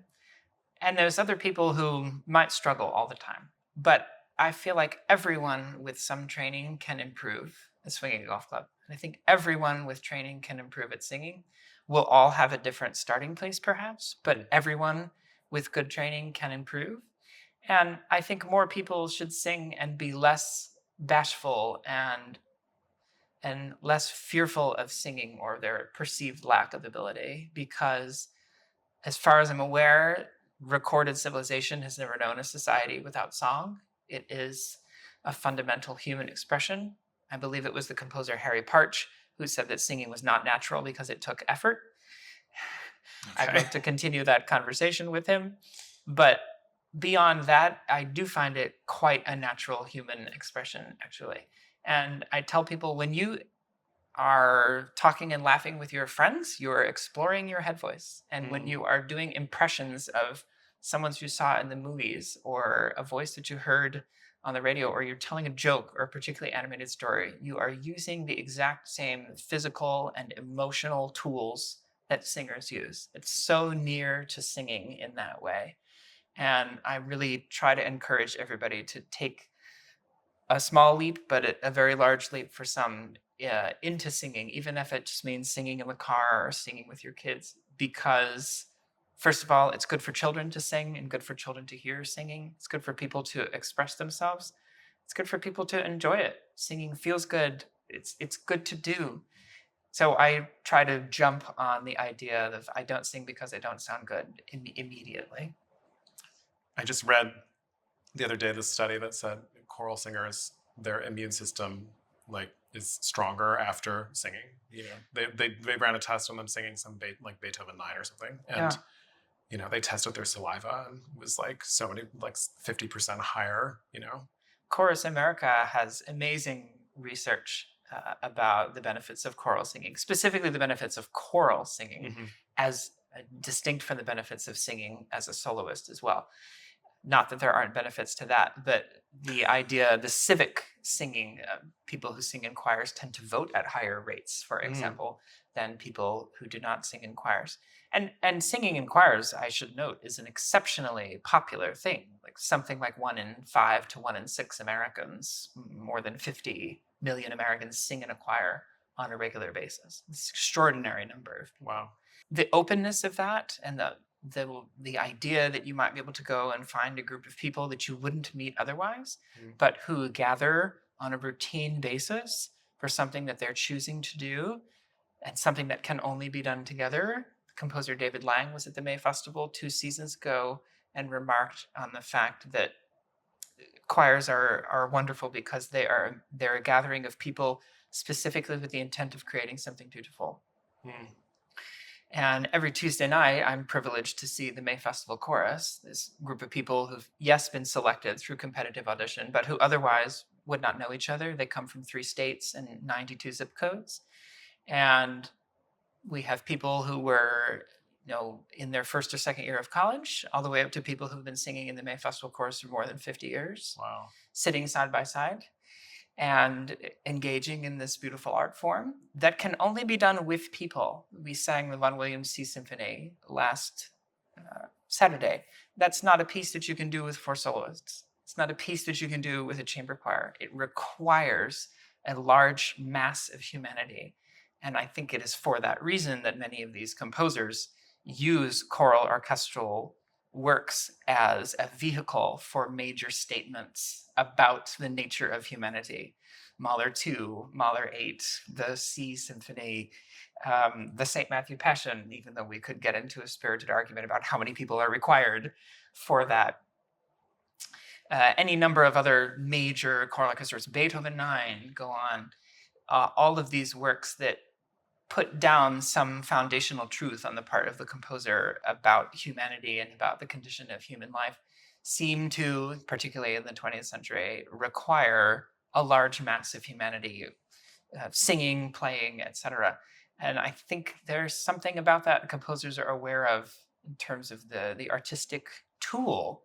And there's other people who might struggle all the time. But I feel like everyone with some training can improve at swinging a golf club. And I think everyone with training can improve at singing. We'll all have a different starting place, perhaps, but everyone with good training can improve. And I think more people should sing and be less bashful and less fearful of singing or their perceived lack of ability, because as far as I'm aware, recorded civilization has never known a society without song. It is a fundamental human expression. I believe it was the composer Harry Partch who said that singing was not natural because it took effort. Okay. I'd like to continue that conversation with him. But beyond that, I do find it quite a natural human expression, actually. And I tell people, when you are talking and laughing with your friends, you're exploring your head voice. And when you are doing impressions of someone you saw in the movies, or a voice that you heard on the radio, or you're telling a joke or a particularly animated story, you are using the exact same physical and emotional tools that singers use. It's so near to singing in that way. And I really try to encourage everybody to take a small leap, but a very large leap for some, into singing, even if it just means singing in the car or singing with your kids, because first of all, it's good for children to sing and good for children to hear singing. It's good for people to express themselves. It's good for people to enjoy it. Singing feels good. it's good to do. So I try to jump on the idea of I don't sing because I don't sound good immediately. I just read the other day this study that said choral singers, their immune system is stronger after singing. They ran a test on them singing some like Beethoven 9 or something, and they tested their saliva and it was like so many 50% higher. Chorus America has amazing research about the benefits of choral singing, specifically the benefits of choral singing as distinct from the benefits of singing as a soloist as well. Not that there aren't benefits to that, but the idea, the civic singing, people who sing in choirs tend to vote at higher rates, for example, than people who do not sing in choirs. And singing in choirs, I should note, is an exceptionally popular thing. Like something like 1 in 5 to 1 in 6 Americans, more than 50 million Americans sing in a choir on a regular basis. It's an extraordinary number. Wow. The openness of that and the idea that you might be able to go and find a group of people that you wouldn't meet otherwise, but who gather on a routine basis for something that they're choosing to do and something that can only be done together. Composer David Lang was at the May Festival 2 seasons ago and remarked on the fact that choirs are wonderful because they're a gathering of people specifically with the intent of creating something beautiful. And every Tuesday night, I'm privileged to see the May Festival Chorus, this group of people who've, yes, been selected through competitive audition, but who otherwise would not know each other. They come from 3 states and 92 zip codes. And we have people who were, in their first or second year of college, all the way up to people who've been singing in the May Festival Chorus for more than 50 years. Wow. Sitting side by side and engaging in this beautiful art form that can only be done with people. We sang the Vaughan Williams Sea Symphony last Saturday. That's not a piece that you can do with 4 soloists. It's not a piece that you can do with a chamber choir. It requires a large mass of humanity. And I think it is for that reason that many of these composers use choral orchestral works as a vehicle for major statements about the nature of humanity. Mahler 2, Mahler 8, the Sea Symphony, the St. Matthew Passion, even though we could get into a spirited argument about how many people are required for that. Any number of other major choral orchestras, Beethoven 9, go on. All of these works that put down some foundational truth on the part of the composer about humanity and about the condition of human life seem to, particularly in the 20th century, require a large mass of humanity, singing, playing, etc. And I think there's something about that composers are aware of in terms of the artistic tool.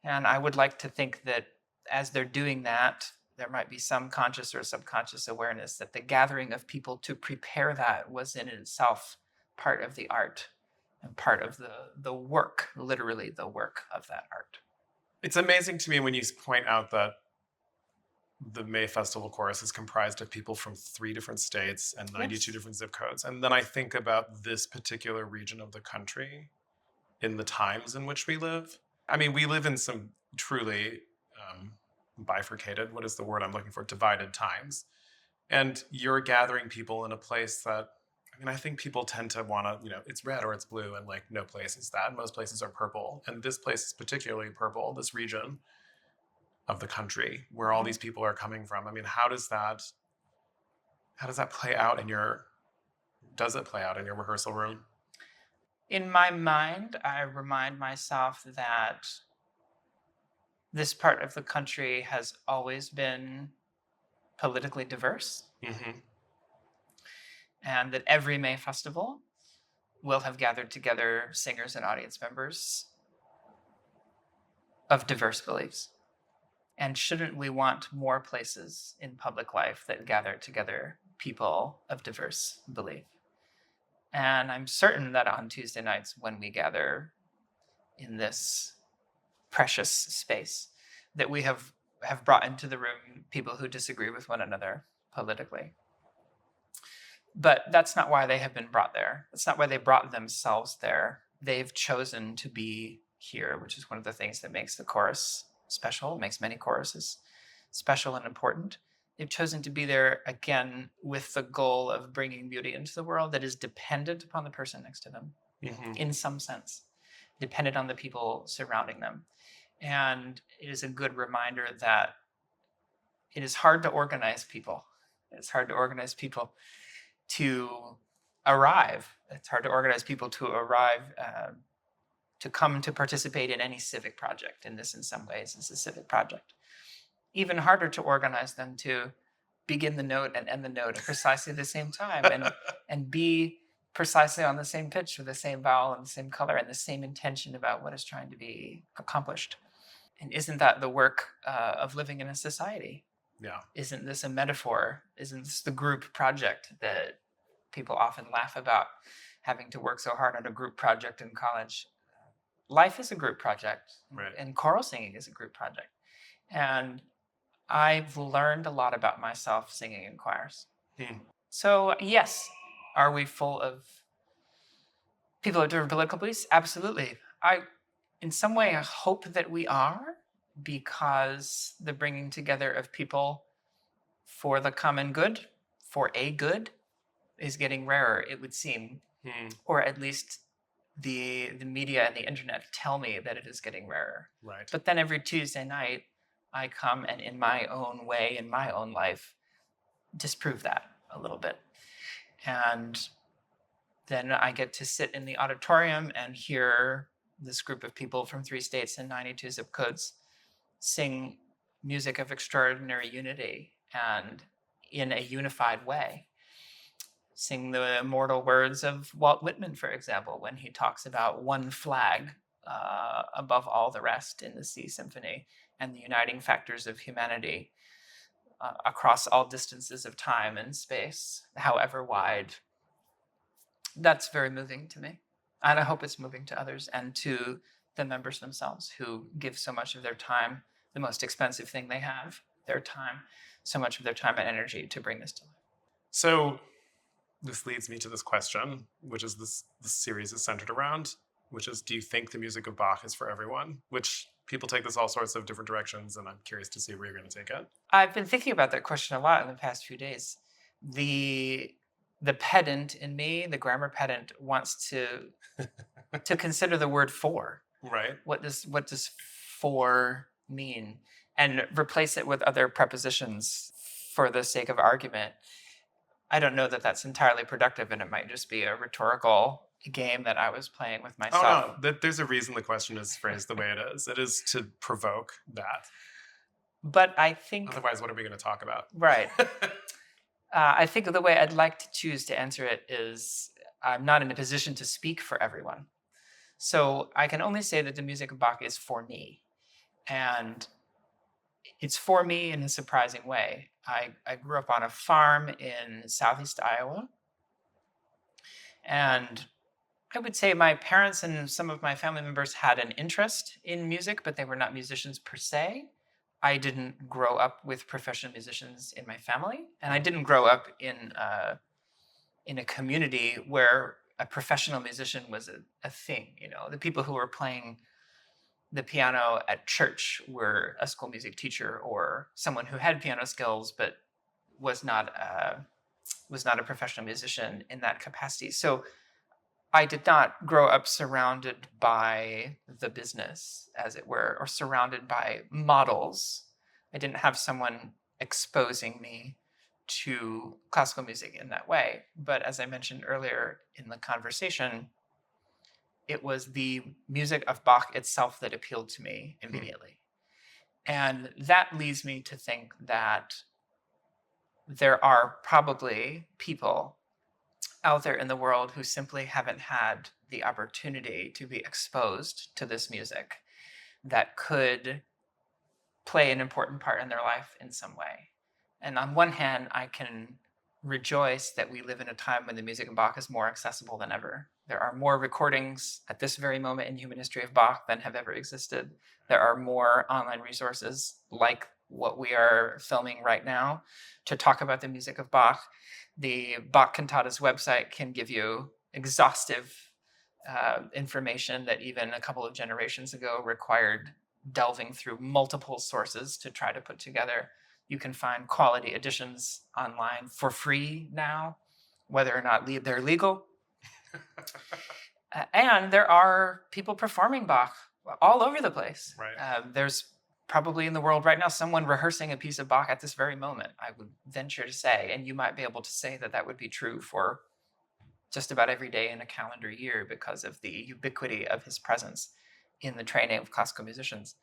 And I would like to think that as they're doing that, there might be some conscious or subconscious awareness that the gathering of people to prepare that was in itself part of the art and part of the work, literally the work of that art. It's amazing to me when you point out that the May Festival Chorus is comprised of people from 3 different states and 92 different zip codes. And then I think about this particular region of the country in the times in which we live. I mean, we live in some truly bifurcated, what is the word I'm looking for, divided times. And you're gathering people in a place that, I think people tend to want to, it's red or it's blue, and no place is that. Most places are purple. And this place is particularly purple, this region of the country where all these people are coming from. How does that play out does it play out in your rehearsal room? In my mind, I remind myself that this part of the country has always been politically diverse. And that every May Festival will have gathered together singers and audience members of diverse beliefs. And shouldn't we want more places in public life that gather together people of diverse belief? And I'm certain that on Tuesday nights when we gather in this precious space, that we have brought into the room people who disagree with one another politically. But that's not why they have been brought there. That's not why they brought themselves there. They've chosen to be here, which is one of the things that makes the chorus special, makes many choruses special and important. They've chosen to be there again with the goal of bringing beauty into the world that is dependent upon the person next to them, in some sense, dependent on the people surrounding them. And it is a good reminder that it is hard to organize people. It's hard to organize people to arrive. It's hard to organize people to arrive, to come to participate in any civic project. And this, in some ways, is a civic project. Even harder to organize them to begin the note and end the note at precisely the same time, and be precisely on the same pitch with the same vowel and the same color and the same intention about what is trying to be accomplished. And isn't that the work of living in a society? Yeah. Isn't this a metaphor? Isn't this the group project that people often laugh about, having to work so hard on a group project in college? Life is a group project, Right. and choral singing is a group project. And I've learned a lot about myself singing in choirs. So yes, are we full of people of different political beliefs? Absolutely. In some way, I hope that we are, because the bringing together of people for the common good, for a good, is getting rarer, it would seem. Or at least the media and the internet tell me that it is getting rarer. Right. But then every Tuesday night, I come and in my own way, in my own life, disprove that a little bit. And then I get to sit in the auditorium and hear this group of people from 3 states and 92 zip codes sing music of extraordinary unity and in a unified way. Sing the immortal words of Walt Whitman, for example, when he talks about one flag above all the rest in the C Symphony, and the uniting factors of humanity across all distances of time and space, however wide. That's very moving to me. And I hope it's moving to others and to the members themselves, who give so much of their time, the most expensive thing they have, their time, so much of their time and energy to bring this to life. So this leads me to this question, which is this series is centered around, which is, do you think the music of Bach is for everyone? Which people take this all sorts of different directions, and I'm curious to see where you're going to take it. I've been thinking about that question a lot in the past few days. The pedant in me, the grammar pedant, wants to consider the word for. Right. What does for mean? And replace it with other prepositions for the sake of argument. I don't know that that's entirely productive, and it might just be a rhetorical game that I was playing with myself. Oh, no. There's a reason the question is phrased the way it is. It is to provoke that. But I think... Otherwise, what are we going to talk about? Right. I think the way I'd like to choose to answer it is, I'm not in a position to speak for everyone. So I can only say that the music of Bach is for me. And it's for me in a surprising way. I grew up on a farm in southeast Iowa. And I would say my parents and some of my family members had an interest in music, but they were not musicians per se. I didn't grow up with professional musicians in my family, and I didn't grow up in a community where a professional musician was a thing. You know, the people who were playing the piano at church were a school music teacher or someone who had piano skills but was not a professional musician in that capacity. So I did not grow up surrounded by the business, as it were, or surrounded by models. I didn't have someone exposing me to classical music in that way. But as I mentioned earlier in the conversation, it was the music of Bach itself that appealed to me immediately. And that leads me to think that there are probably people out there in the world who simply haven't had the opportunity to be exposed to this music that could play an important part in their life in some way. And on one hand, I can rejoice that we live in a time when the music of Bach is more accessible than ever. There are more recordings at this very moment in human history of Bach than have ever existed. There are more online resources like what we are filming right now to talk about the music of Bach. The Bach Cantatas website can give you exhaustive information that even a couple of generations ago required delving through multiple sources to try to put together. You can find quality editions online for free now, whether or not they're legal. And there are people performing Bach all over the place. Right. There's probably in the world right now someone rehearsing a piece of Bach at this very moment, I would venture to say. And you might be able to say that that would be true for just about every day in a calendar year because of the ubiquity of his presence in the training of classical musicians.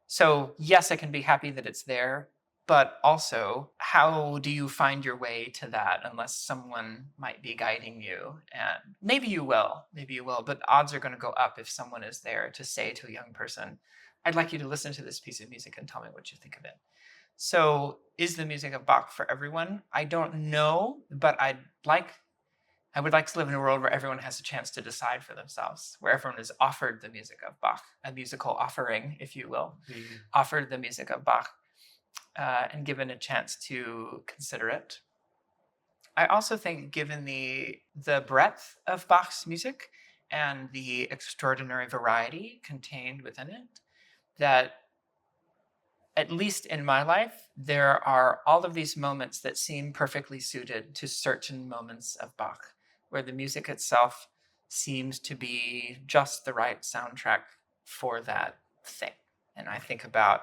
So yes, I can be happy that it's there, but also how do you find your way to that unless someone might be guiding you? And maybe you will, but odds are going to go up if someone is there to say to a young person, I'd like you to listen to this piece of music and tell me what you think of it. So is the music of Bach for everyone? I don't know, but I would like to live in a world where everyone has a chance to decide for themselves, where everyone is offered the music of Bach, a musical offering, if you will, offered the music of Bach and given a chance to consider it. I also think given the breadth of Bach's music and the extraordinary variety contained within it, that at least in my life, there are all of these moments that seem perfectly suited to certain moments of Bach, where the music itself seems to be just the right soundtrack for that thing. And I think about,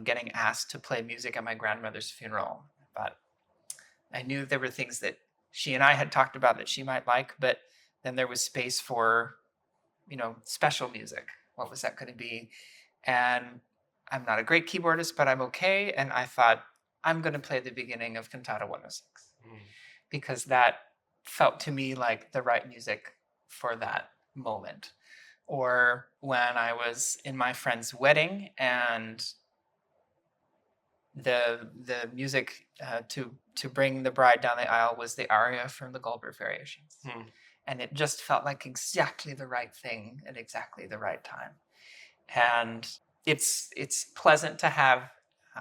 getting asked to play music at my grandmother's funeral. But I knew there were things that she and I had talked about that she might like, but then there was space for, special music. What was that going to be? And I'm not a great keyboardist, but I'm okay. And I thought, I'm going to play the beginning of Cantata 106 because that felt to me like the right music for that moment. Or when I was in my friend's wedding and the music to bring the bride down the aisle was the aria from the Goldberg Variations. And it just felt like exactly the right thing at exactly the right time. And it's pleasant to have,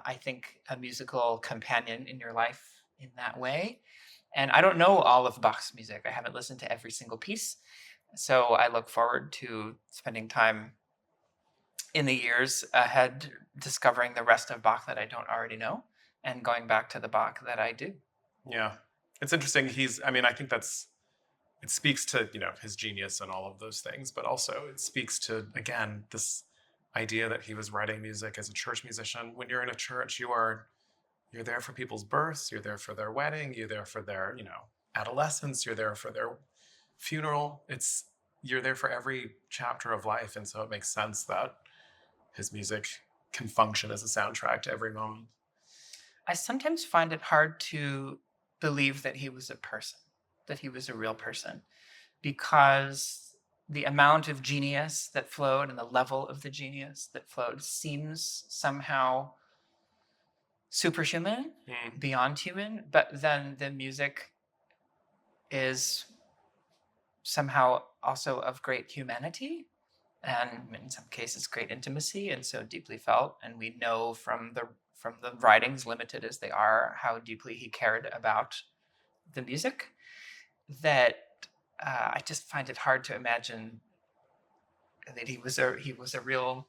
I think, a musical companion in your life in that way. And I don't know all of Bach's music. I haven't listened to every single piece. So I look forward to spending time in the years ahead discovering the rest of Bach that I don't already know and going back to the Bach that I do. Yeah. It's interesting. I think it speaks to, his genius and all of those things, but also it speaks to, again, this idea that he was writing music as a church musician. When you're in a church, you're there for people's births, you're there for their wedding, you're there for their, adolescence, you're there for their funeral. You're there for every chapter of life. And so it makes sense that his music can function as a soundtrack to every moment. I sometimes find it hard to believe that he was a person, that he was a real person, because the amount of genius that flowed and the level of the genius that flowed seems somehow superhuman, beyond human, but then the music is somehow also of great humanity and in some cases great intimacy and so deeply felt. And we know from the writings, limited as they are, how deeply he cared about the music, that I just find it hard to imagine that he was a real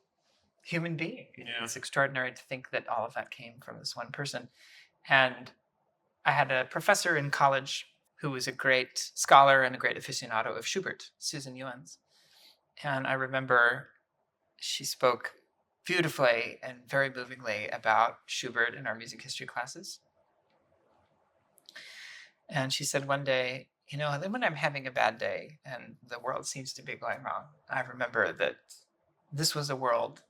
human being. Yeah. It's extraordinary to think that all of that came from this one person. And I had a professor in college who was a great scholar and a great aficionado of Schubert, Susan Ewens. And I remember she spoke beautifully and very movingly about Schubert in our music history classes. And she said one day, then when I'm having a bad day and the world seems to be going wrong, I remember that this was a world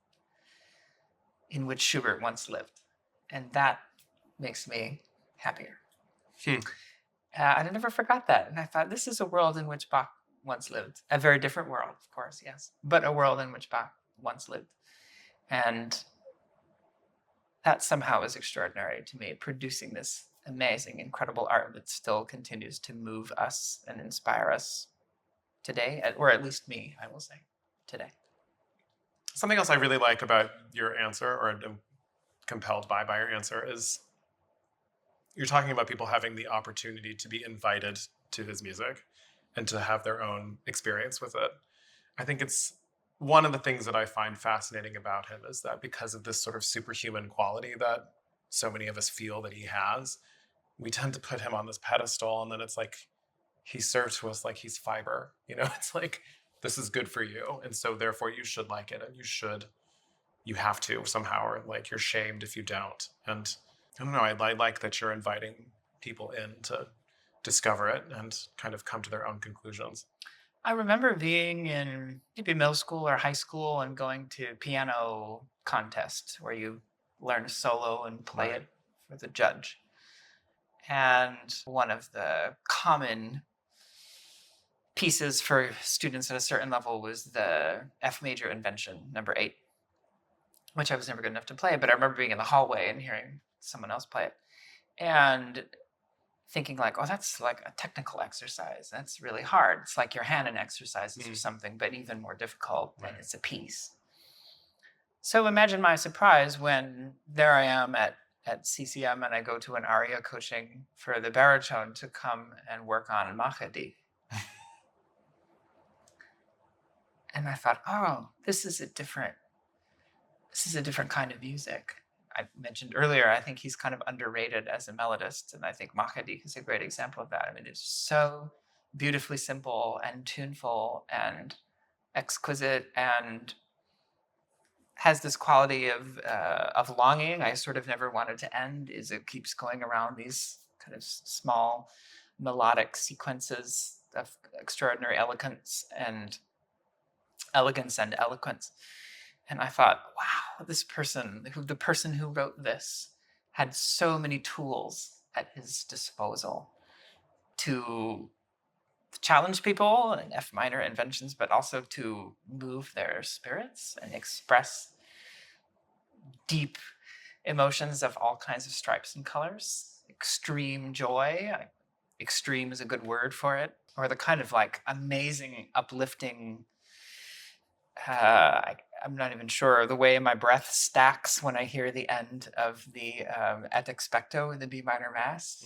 in which Schubert once lived. And that makes me happier. And I never forgot that. And I thought, this is a world in which Bach once lived. A very different world, of course, yes. But a world in which Bach once lived. And that somehow is extraordinary to me, producing this amazing, incredible art that still continues to move us and inspire us today, or at least me, I will say, today. Something else I really like about your answer, or am compelled by your answer, is you're talking about people having the opportunity to be invited to his music and to have their own experience with it. I think it's one of the things that I find fascinating about him is that because of this sort of superhuman quality that so many of us feel that he has, we tend to put him on this pedestal, and then it's like he's served to us like he's fiber. It's like, this is good for you, and so therefore you should like it, and you have to somehow, or like you're shamed if you don't. And I don't know, I like that you're inviting people in to discover it and kind of come to their own conclusions. I remember being in maybe middle school or high school and going to piano contests where you learn a solo and play Right. it for the judge. And one of the common pieces for students at a certain level was the F major invention, number 8, which I was never good enough to play, but I remember being in the hallway and hearing someone else play it and thinking like, oh, that's like a technical exercise. That's really hard. It's like your Hanon exercises or something, but even more difficult, and it's a piece. So imagine my surprise when there I am at CCM and I go to an Aria coaching for the baritone to come and work on Mahadi. And I thought, oh, this is a different kind of music. I mentioned earlier, I think he's kind of underrated as a melodist, and I think Mahadi is a great example of that. I mean, it's so beautifully simple and tuneful and exquisite, and has this quality of longing. I sort of never wanted to end. Is it keeps going around these kind of small melodic sequences of extraordinary elegance and eloquence. And I thought, wow, the person who wrote this had so many tools at his disposal to challenge people and F minor inventions, but also to move their spirits and express deep emotions of all kinds of stripes and colors. Extreme joy, extreme is a good word for it, or the kind of like amazing, uplifting, I'm not even sure, the way my breath stacks when I hear the end of the Et Expecto in the B minor Mass.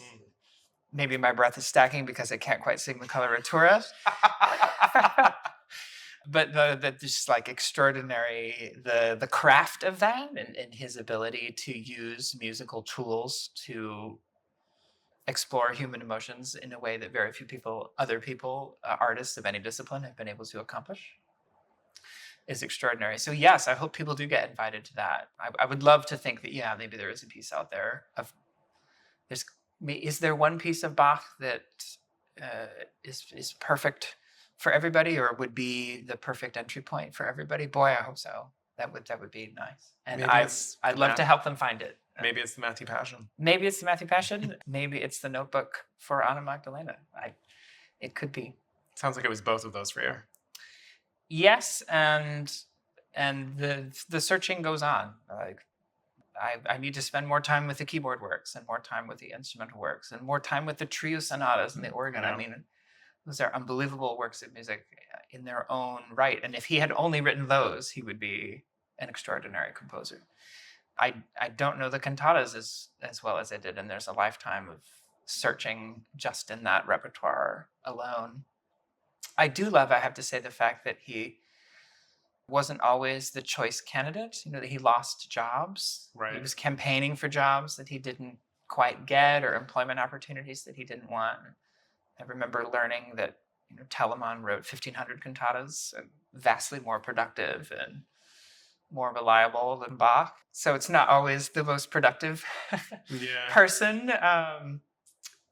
Maybe my breath is stacking because I can't quite sing the coloratura. But the just like extraordinary, the craft of that and his ability to use musical tools to explore human emotions in a way that very few other people, artists of any discipline, have been able to accomplish is extraordinary. So yes, I hope people do get invited to that. I would love to think that, yeah, maybe there is a piece out there of, is there one piece of Bach that is perfect for everybody, or would be the perfect entry point for everybody? Boy, I hope so. That would be nice. And I'd love to help them find it. Maybe it's the Matthew Passion. Maybe it's the Matthew Passion. Maybe it's the Notebook for Anna Magdalena. It could be. Sounds like it was both of those for you. Yes, and the searching goes on. Like I need to spend more time with the keyboard works, and more time with the instrumental works, and more time with the trio sonatas and the organ. Yeah. I mean, those are unbelievable works of music in their own right. And if he had only written those, he would be an extraordinary composer. I don't know the cantatas as well as I did, and there's a lifetime of searching just in that repertoire alone. I do love, I have to say, the fact that he wasn't always the choice candidate, that he lost jobs. Right. He was campaigning for jobs that he didn't quite get, or employment opportunities that he didn't want. I remember learning that Telemann wrote 1,500 cantatas, vastly more productive and more reliable than Bach. So it's not always the most productive person.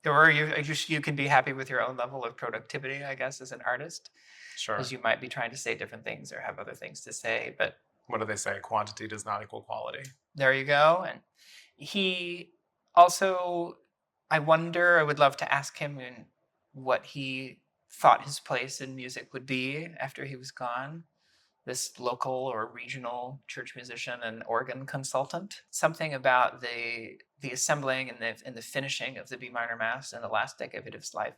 Or you can be happy with your own level of productivity, I guess, as an artist. Sure. Because you might be trying to say different things or have other things to say. But what do they say? Quantity does not equal quality. There you go. And he also, I would love to ask him what he thought his place in music would be after he was gone. This local or regional church musician and organ consultant. Something about the assembling and the finishing of the B minor Mass in the last decade of his life,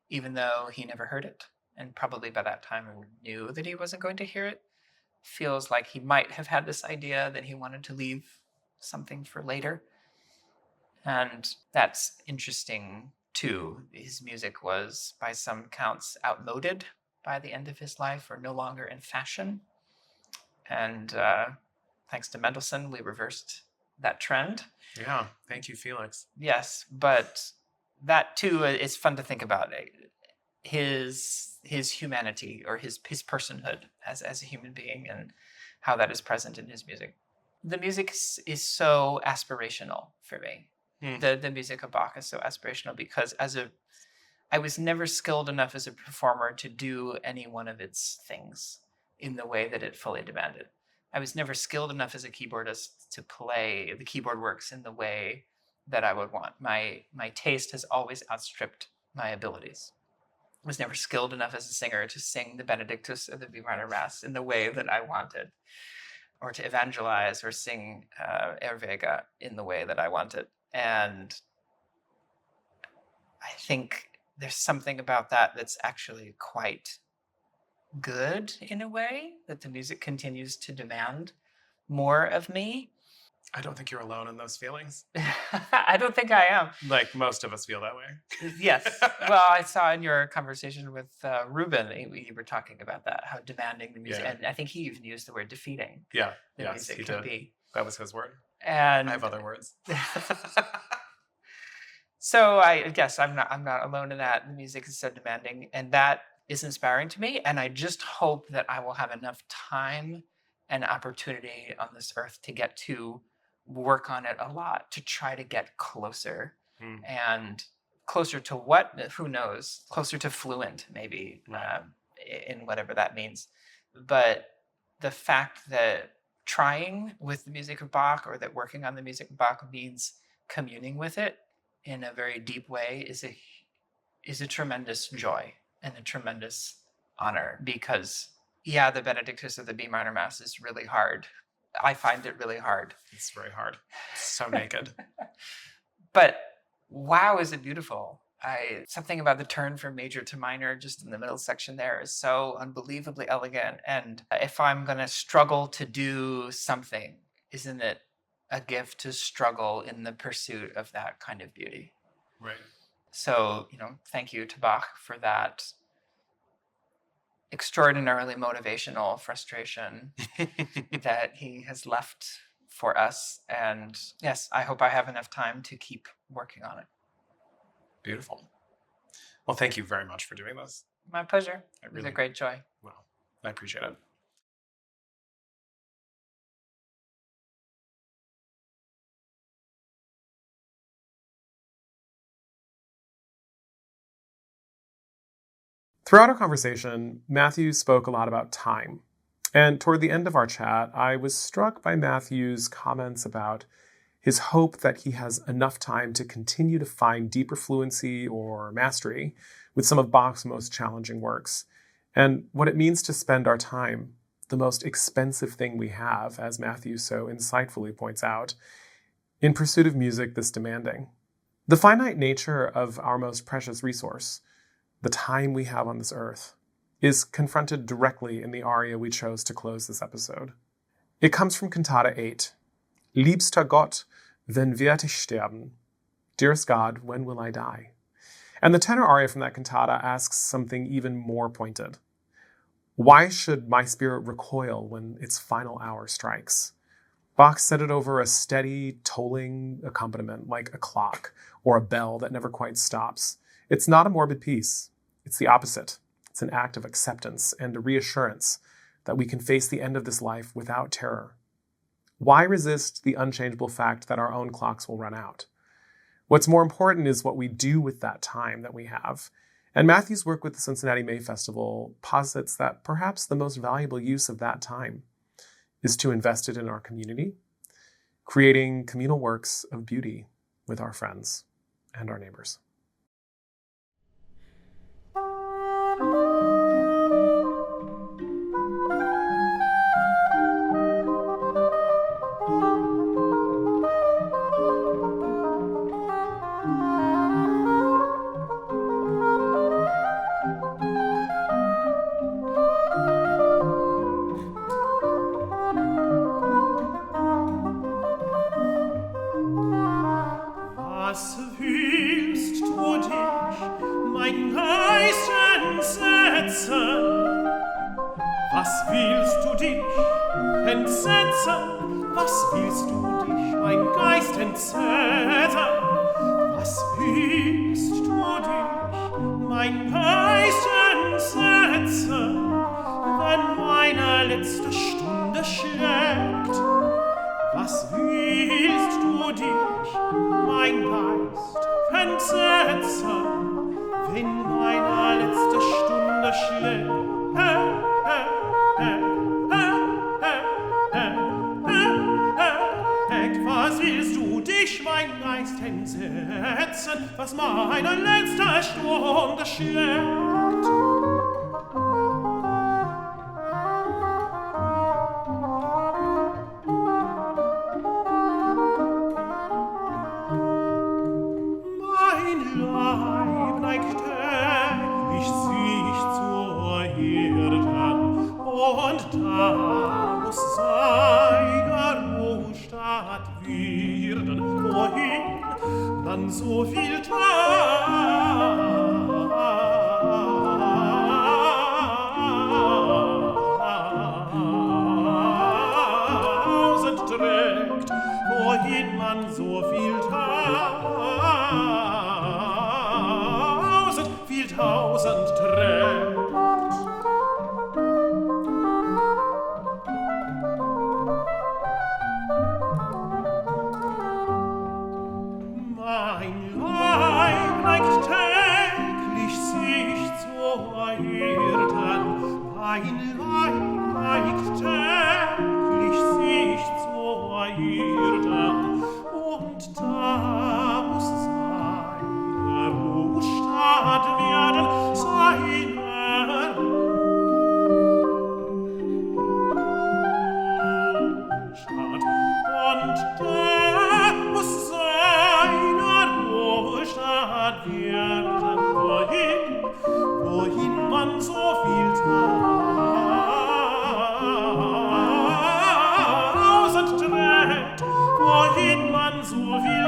even though he never heard it, and probably by that time knew that he wasn't going to hear it, feels like he might have had this idea that he wanted to leave something for later. And that's interesting too. His music was, by some counts, outmoded by the end of his life, or no longer in fashion. And thanks to Mendelssohn, we reversed that trend. Yeah, thank you, Felix. Yes, but that too is fun to think about. His humanity, or his personhood as a human being, and how that is present in his music. The music is so aspirational for me. The music of Bach is so aspirational because I was never skilled enough as a performer to do any one of its things in the way that it fully demanded. I was never skilled enough as a keyboardist to play the keyboard works in the way that I would want. My taste has always outstripped my abilities. I was never skilled enough as a singer to sing the Benedictus or the B minor Mass in the way that I wanted, or to evangelize or sing Vega in the way that I wanted. And I think there's something about that that's actually quite good in a way, that the music continues to demand more of me. I don't think you're alone in those feelings. I don't think I am. Like most of us feel that way. Yes. Well, I saw in your conversation with Ruben, you were talking about that, how demanding the music, and I think he even used the word defeating. Yeah, the yes, music he can did. be. That was his word. And I have other words. So I guess I'm not alone in that. The music is so demanding, and that is inspiring to me. And I just hope that I will have enough time and opportunity on this earth to get to work on it a lot, to try to get closer. And closer to what? Who knows? Closer to fluent, maybe, in whatever that means. But the fact that trying with the music of Bach, or that working on the music of Bach, means communing with it in a very deep way is a tremendous joy and a tremendous honor. Because, yeah, the Benedictus of the B minor Mass is really hard. I find it really hard. It's very hard. It's so naked. But wow, is it beautiful. Something about the turn from major to minor just in the middle section there is so unbelievably elegant. And if I'm going to struggle to do something, isn't it a gift to struggle in the pursuit of that kind of beauty? Right. So, thank you to Bach for that extraordinarily motivational frustration that he has left for us. And yes, I hope I have enough time to keep working on it. Beautiful. Well, thank you very much for doing this. My pleasure. It was a great joy. Well, I appreciate it. Throughout our conversation, Matthew spoke a lot about time. And toward the end of our chat, I was struck by Matthew's comments about his hope that he has enough time to continue to find deeper fluency or mastery with some of Bach's most challenging works, and what it means to spend our time, the most expensive thing we have, as Matthew so insightfully points out, in pursuit of music this demanding. The finite nature of our most precious resource, the time we have on this earth, is confronted directly in the aria we chose to close this episode. It comes from Cantata 8, Liebster Gott, wenn, dich, sterben. Dearest God, when will I die? And the tenor aria from that cantata asks something even more pointed. Why should my spirit recoil when its final hour strikes? Bach set it over a steady, tolling accompaniment like a clock or a bell that never quite stops. It's not a morbid piece. It's the opposite. It's an act of acceptance and a reassurance that we can face the end of this life without terror. Why resist the unchangeable fact that our own clocks will run out? What's more important is what we do with that time that we have. And Matthew's work with the Cincinnati May Festival posits that perhaps the most valuable use of that time is to invest it in our community, creating communal works of beauty with our friends and our neighbors. Was willst du dich, mein Geist, entsetzen? Was willst du dich entsetzen? Was willst du dich, mein Geist, entsetzen? Was willst du dich, mein Geist, entsetzen, wenn meine letzte Stunde schlägt? Was willst du dich, mein Geist, entsetzen, wenn meine letzte Stunde schlägt? Was willst du dich, mein Geist, entsetzen, was meine letzte Stunde schlägt? Mein Leib neigt täglich sich zur Erden, und da muss seine Ruhestadt werden, wohin dann so viel tausend trägt, wohin man so viel tausend trägt. Mein Leib neigt täglich sich zur Erden, mein Leib neigt täglich sich zur Erden, und da muss seine Ruhestadt werden, seine Ruhestadt, und da muss seine Ruhestadt werden, wohin man so viel tausend trägt, wohin man so viel